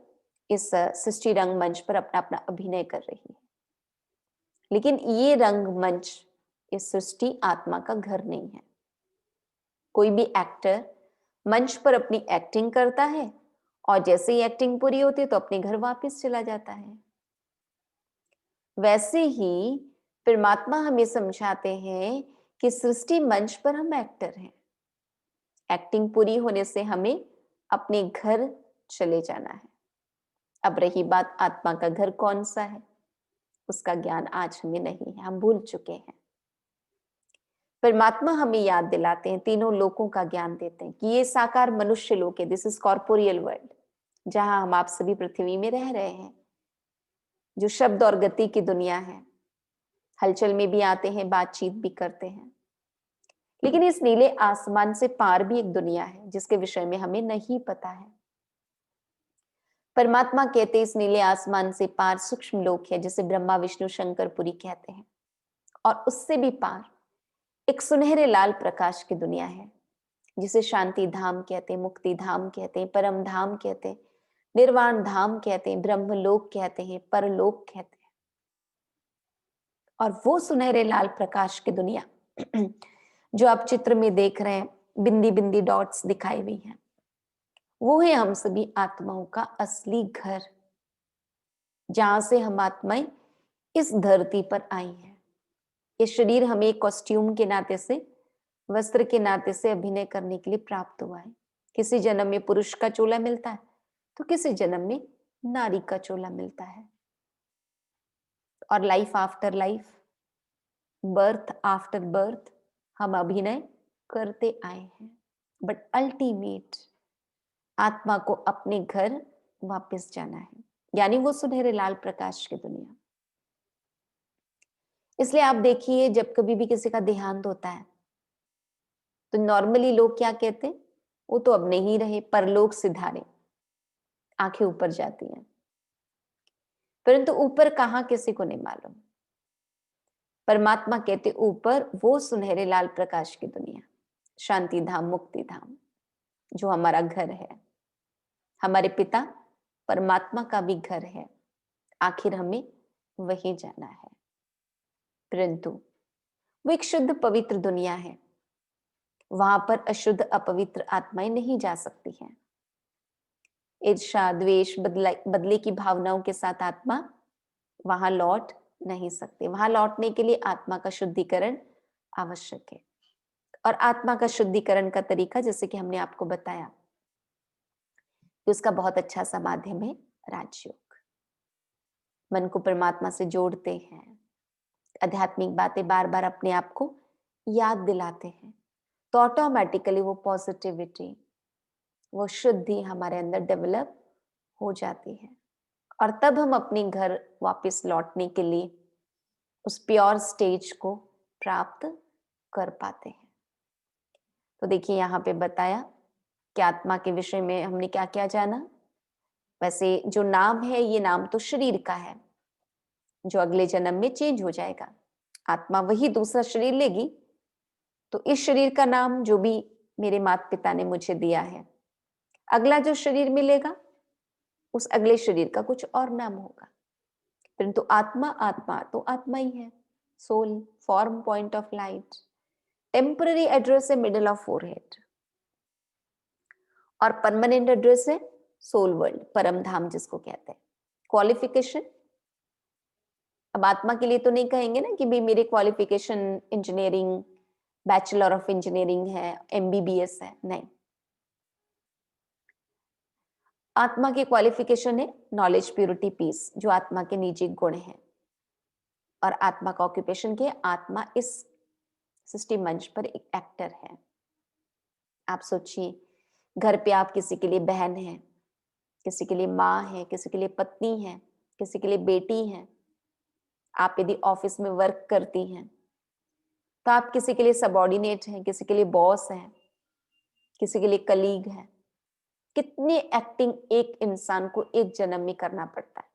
इस सृष्टि रंगमंच पर अपना अपना अभिनय कर रही है। लेकिन ये रंगमंच, इस सृष्टि आत्मा का घर नहीं है। कोई भी एक्टर मंच पर अपनी एक्टिंग करता है और जैसे ही एक्टिंग पूरी होती है तो अपने घर वापस चला जाता है। वैसे ही परमात्मा हमें समझाते हैं कि सृष्टि मंच पर हम एक्टर हैं। एक्टिंग पूरी होने से हमें अपने घर चले जाना है। अब रही बात आत्मा का घर कौन सा है, उसका ज्ञान आज हमें नहीं है, हम भूल चुके हैं। परमात्मा हमें याद दिलाते हैं, तीनों लोकों का ज्ञान देते हैं कि ये साकार मनुष्य लोक है, दिस इज कॉर्पोरियल वर्ल्ड, जहां हम आप सभी पृथ्वी में रह रहे हैं, जो शब्द और गति की दुनिया है। हलचल में भी आते हैं, बातचीत भी करते हैं। लेकिन इस नीले आसमान से पार भी एक दुनिया है जिसके विषय में हमें नहीं पता है। परमात्मा कहते इस नीले आसमान से पार सूक्ष्म लोक है, जिसे ब्रह्मा विष्णु शंकर पुरी कहते हैं। और उससे भी पार एक सुनहरे लाल प्रकाश की दुनिया है, जिसे शांति धाम कहते हैं, मुक्ति धाम कहते हैं, परम धाम कहते हैं, निर्वाण धाम कहते हैं, ब्रह्मलोक कहते हैं, परलोक कहते हैं। और वो सुनहरे लाल प्रकाश की दुनिया जो आप चित्र में देख रहे हैं, बिंदी बिंदी डॉट्स दिखाई हुई हैं, वो है हम सभी आत्माओं का असली घर, जहां से हम आत्माएं इस धरती पर आई हैं। ये शरीर हमें कॉस्ट्यूम के नाते से, वस्त्र के नाते से अभिनय करने के लिए प्राप्त हुआ है। किसी जन्म में पुरुष का चोला मिलता है तो किसी जन्म में नारी का चोला मिलता है। और life after life, birth after birth हम अभिनय करते आए हैं। बट अल्टीमेट आत्मा को अपने घर वापस जाना है, यानी वो सुनहरे लाल प्रकाश की दुनिया। इसलिए आप देखिए, जब कभी भी किसी का देहांत होता है तो नॉर्मली लोग क्या कहते हैं, वो तो अब नहीं रहे, परलोक सिधारे, आंखें ऊपर जाती हैं। परंतु ऊपर कहां किसी को नहीं मालूम। परमात्मा कहते ऊपर वो सुनहरे लाल प्रकाश की दुनिया, शांति धाम, मुक्ति धाम, जो हमारा घर है। हमारे पिता परमात्मा का भी घर है, आखिर हमें वहीं जाना है। परंतु वो एक शुद्ध पवित्र दुनिया है, वहां पर अशुद्ध अपवित्र आत्माएं नहीं जा सकती हैं। ईर्ष्या, द्वेष, बदले की भावनाओं के साथ आत्मा वहां लौट नहीं सकती। वहां लौटने के लिए आत्मा का शुद्धिकरण आवश्यक है। और आत्मा का शुद्धिकरण का तरीका, जैसे कि हमने आपको बताया, कि उसका बहुत अच्छा सा माध्यम है राजयोग। मन को परमात्मा से जोड़ते हैं, आध्यात्मिक बातें बार बार अपने आप को याद दिलाते हैं, तो ऑटोमेटिकली वो पॉजिटिविटी, वो शुद्धि हमारे अंदर डेवलप हो जाती है। और तब हम अपने घर वापस लौटने के लिए उस प्योर स्टेज को प्राप्त कर पाते हैं। तो देखिए, यहाँ पे बताया कि आत्मा के विषय में हमने क्या क्या जाना। वैसे जो नाम है, ये नाम तो शरीर का है, जो अगले जन्म में चेंज हो जाएगा। आत्मा वही दूसरा शरीर लेगी, तो इस शरीर का नाम जो भी मेरे माता पिता ने मुझे दिया है, अगला जो शरीर मिलेगा उस अगले शरीर का कुछ और नाम होगा। परंतु आत्मा आत्मा तो आत्मा ही है, soul, form, point of light, temporary address है मिडिल ऑफ फोरहेड, और परमानेंट एड्रेस है सोल वर्ल्ड, परम धाम जिसको कहते हैं। क्वालिफिकेशन, अब आत्मा के लिए तो नहीं कहेंगे ना कि भाई मेरे qualification engineering, bachelor of engineering है, एमबीबीएस है, नहीं। आत्मा की क्वालिफिकेशन है नॉलेज, प्योरिटी, पीस, जो आत्मा के निजी गुण हैं। और आत्मा का ऑक्यूपेशन क्या है? आत्मा इस सृष्टि मंच पर एक एक्टर है। आप सोचिए, घर पे आप किसी के लिए बहन है, किसी के लिए माँ है, किसी के लिए पत्नी है, किसी के लिए बेटी है। आप यदि ऑफिस में वर्क करती हैं तो आप किसी के लिए सबॉर्डिनेट हैं, किसी के लिए बॉस हैं, किसी के लिए कलीग है। कितनी एक्टिंग एक इंसान को एक जन्म में करना पड़ता है।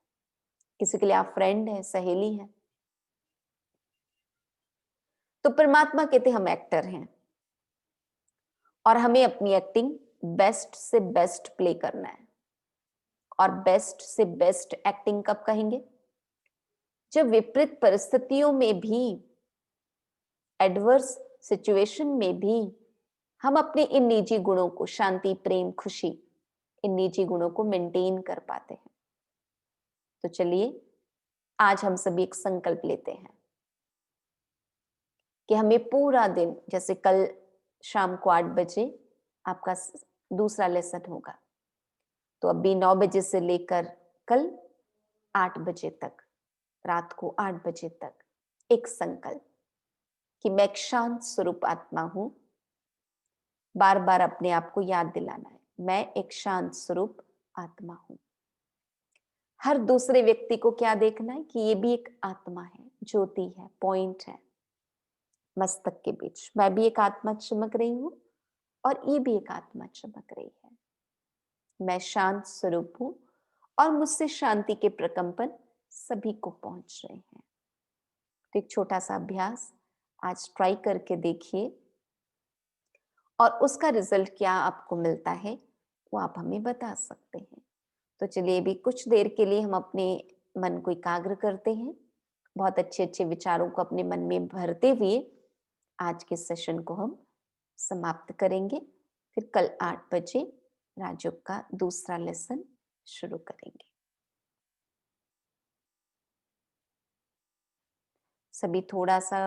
किसी के लिए आप फ्रेंड है, सहेली है। तो परमात्मा कहते हम एक्टर हैं, और हमें अपनी एक्टिंग बेस्ट से बेस्ट प्ले करना है। और बेस्ट से बेस्ट एक्टिंग कब कहेंगे? जब विपरीत परिस्थितियों में भी, एडवर्स सिचुएशन में भी हम अपने इन निजी गुणों को, शांति, प्रेम, खुशी, इन निजी गुणों को मेंटेन कर पाते हैं। तो चलिए आज हम सभी एक संकल्प लेते हैं कि हमें पूरा दिन, जैसे कल शाम को 8 बजे आपका दूसरा लेसन होगा, तो अभी 9 बजे से लेकर कल 8 बजे तक, रात को 8 बजे तक एक संकल्प कि मैं एक शांत स्वरूप आत्मा हूं। बार बार अपने आप को याद दिलाना है, मैं एक शांत स्वरूप आत्मा हूं। हर दूसरे व्यक्ति को क्या देखना है कि ये भी एक आत्मा है, ज्योति है, पॉइंट है मस्तक के बीच। मैं भी एक आत्मा चमक रही हूं और ये भी एक आत्मा चमक रही है। मैं शांत स्वरूप हूं और मुझसे शांति के प्रकंपन सभी को पहुंच रहे हैं। तो एक छोटा सा अभ्यास आज ट्राई करके देखिए, और उसका रिजल्ट क्या आपको मिलता है वो आप हमें बता सकते हैं। तो चलिए अभी कुछ देर के लिए हम अपने मन को एकाग्र करते हैं, बहुत अच्छे अच्छे विचारों को अपने मन में भरते हुए आज के सेशन को हम समाप्त करेंगे। फिर कल 8 बजे राजयोग का दूसरा लेसन शुरू करेंगे। सभी थोड़ा सा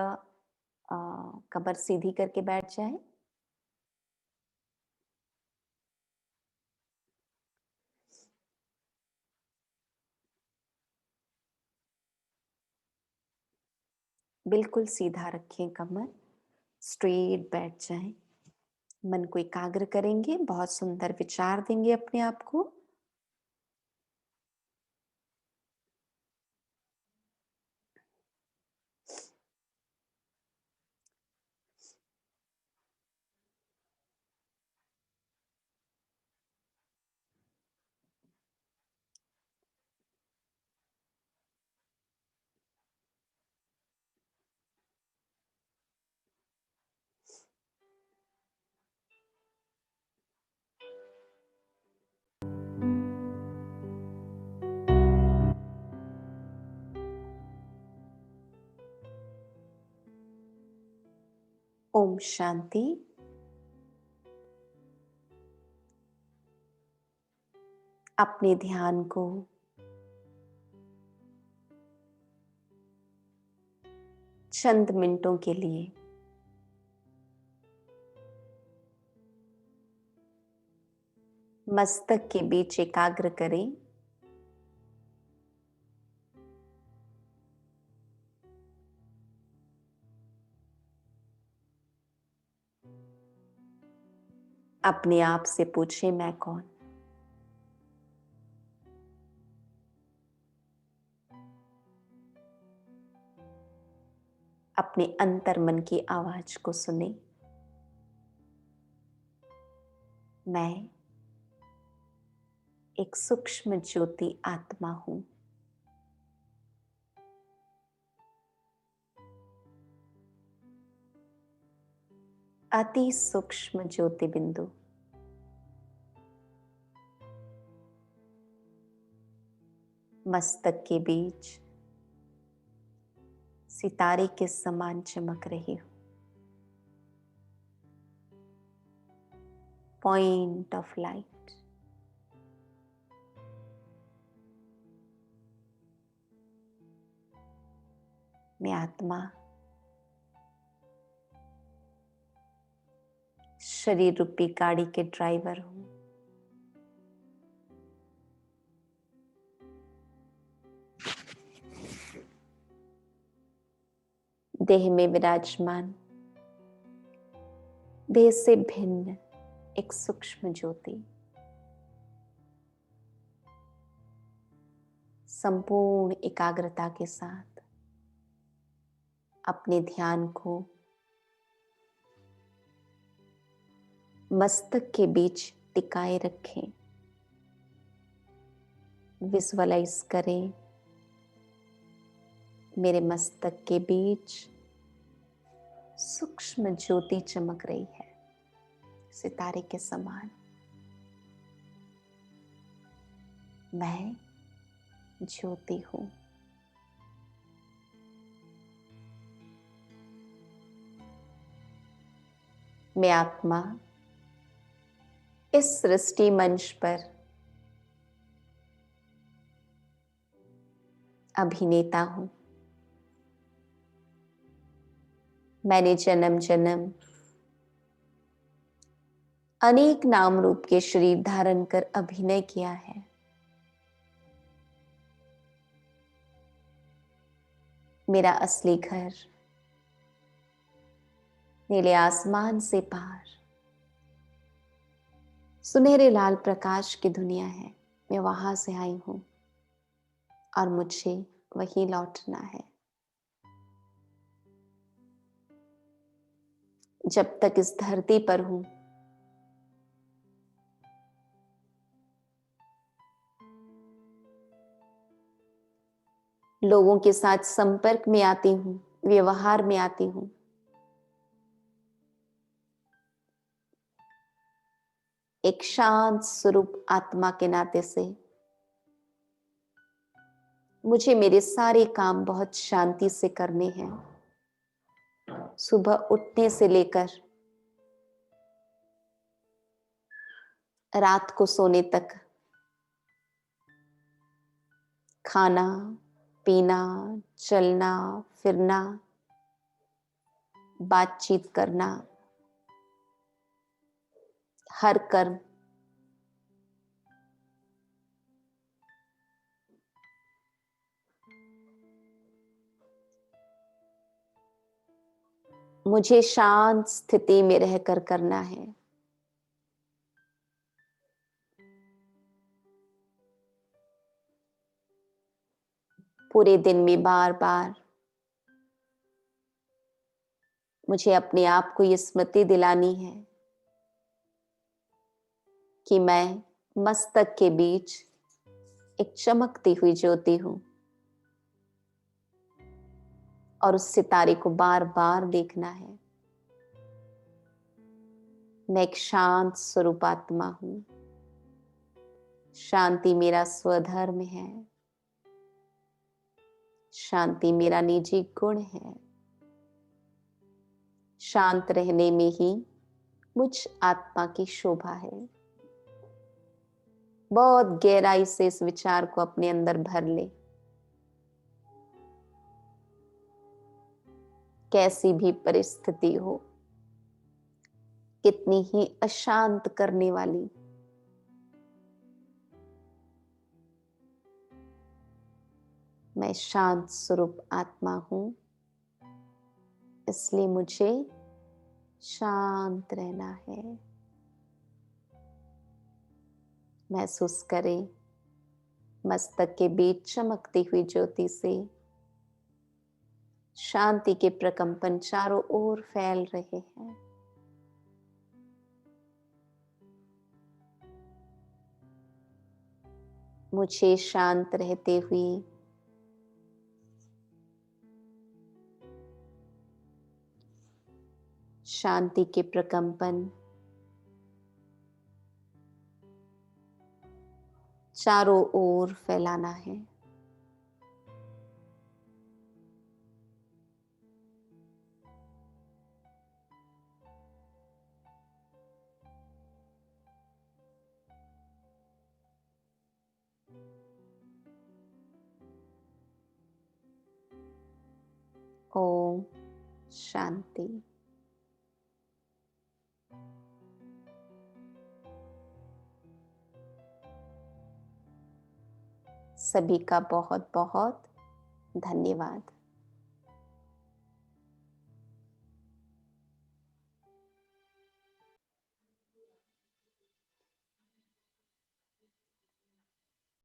कमर सीधी करके बैठ जाएं। बिल्कुल सीधा रखें कमर, स्ट्रेट बैठ जाएं। मन को एकाग्र करेंगे, बहुत सुंदर विचार देंगे अपने आप को। ओम शांति। अपने ध्यान को चंद मिनटों के लिए मस्तक के बीच एकाग्र करें। अपने आप से पूछें, मैं कौन? अपने अंतर मन की आवाज को सुने, मैं एक सूक्ष्म ज्योति आत्मा हूं। अति सूक्ष्म ज्योति बिंदु, मस्तक के बीच सितारे के समान चमक रही हूँ। Point of light. मैं आत्मा शरीर रूपी गाड़ी के ड्राइवर हूं। देह में विराजमान, देह से भिन्न एक सूक्ष्म ज्योति संपूर्ण एकाग्रता के साथ अपने ध्यान को मस्तक के बीच टिकाए रखें। विजुअलाइज करें, मेरे मस्तक के बीच सूक्ष्म ज्योति चमक रही है, सितारे के समान। मैं ज्योति हूं। मैं आत्मा इस सृष्टि मंच पर अभिनेता हूं। मैंने जन्म जन्म अनेक नाम रूप के शरीर धारण कर अभिनय किया है। मेरा असली घर नीले आसमान से पार सुनहरे लाल प्रकाश की दुनिया है। मैं वहां से आई हूं और मुझे वहीं लौटना है। जब तक इस धरती पर हूं, लोगों के साथ संपर्क में आती हूं, व्यवहार में आती हूं, एक शांत स्वरूप आत्मा के नाते से मुझे मेरे सारे काम बहुत शांति से करने हैं। सुबह उठने से लेकर रात को सोने तक खाना, पीना, चलना, फिरना, बातचीत करना, हर कर्म मुझे शांत स्थिति में रहकर करना है। पूरे दिन में बार बार मुझे अपने आप को ये स्मृति दिलानी है कि मैं मस्तक के बीच एक चमकती हुई ज्योति हूं और उस सितारे को बार बार देखना है। मैं एक शांत स्वरूप आत्मा हूं। शांति मेरा स्वधर्म है। शांति मेरा निजी गुण है। शांत रहने में ही मुझ आत्मा की शोभा है। बहुत गहराई से इस विचार को अपने अंदर भर ले। कैसी भी परिस्थिति हो, कितनी ही अशांत करने वाली, मैं शांत स्वरूप आत्मा हूं, इसलिए मुझे शांत रहना है। महसूस करें, मस्तक के बीच चमकती हुई ज्योति से शांति के प्रकंपन चारों ओर फैल रहे हैं। मुझे शांत रहते हुए शांति के प्रकंपन चारों ओर फैलाना है। ओम शांति। सभी का बहुत बहुत धन्यवाद।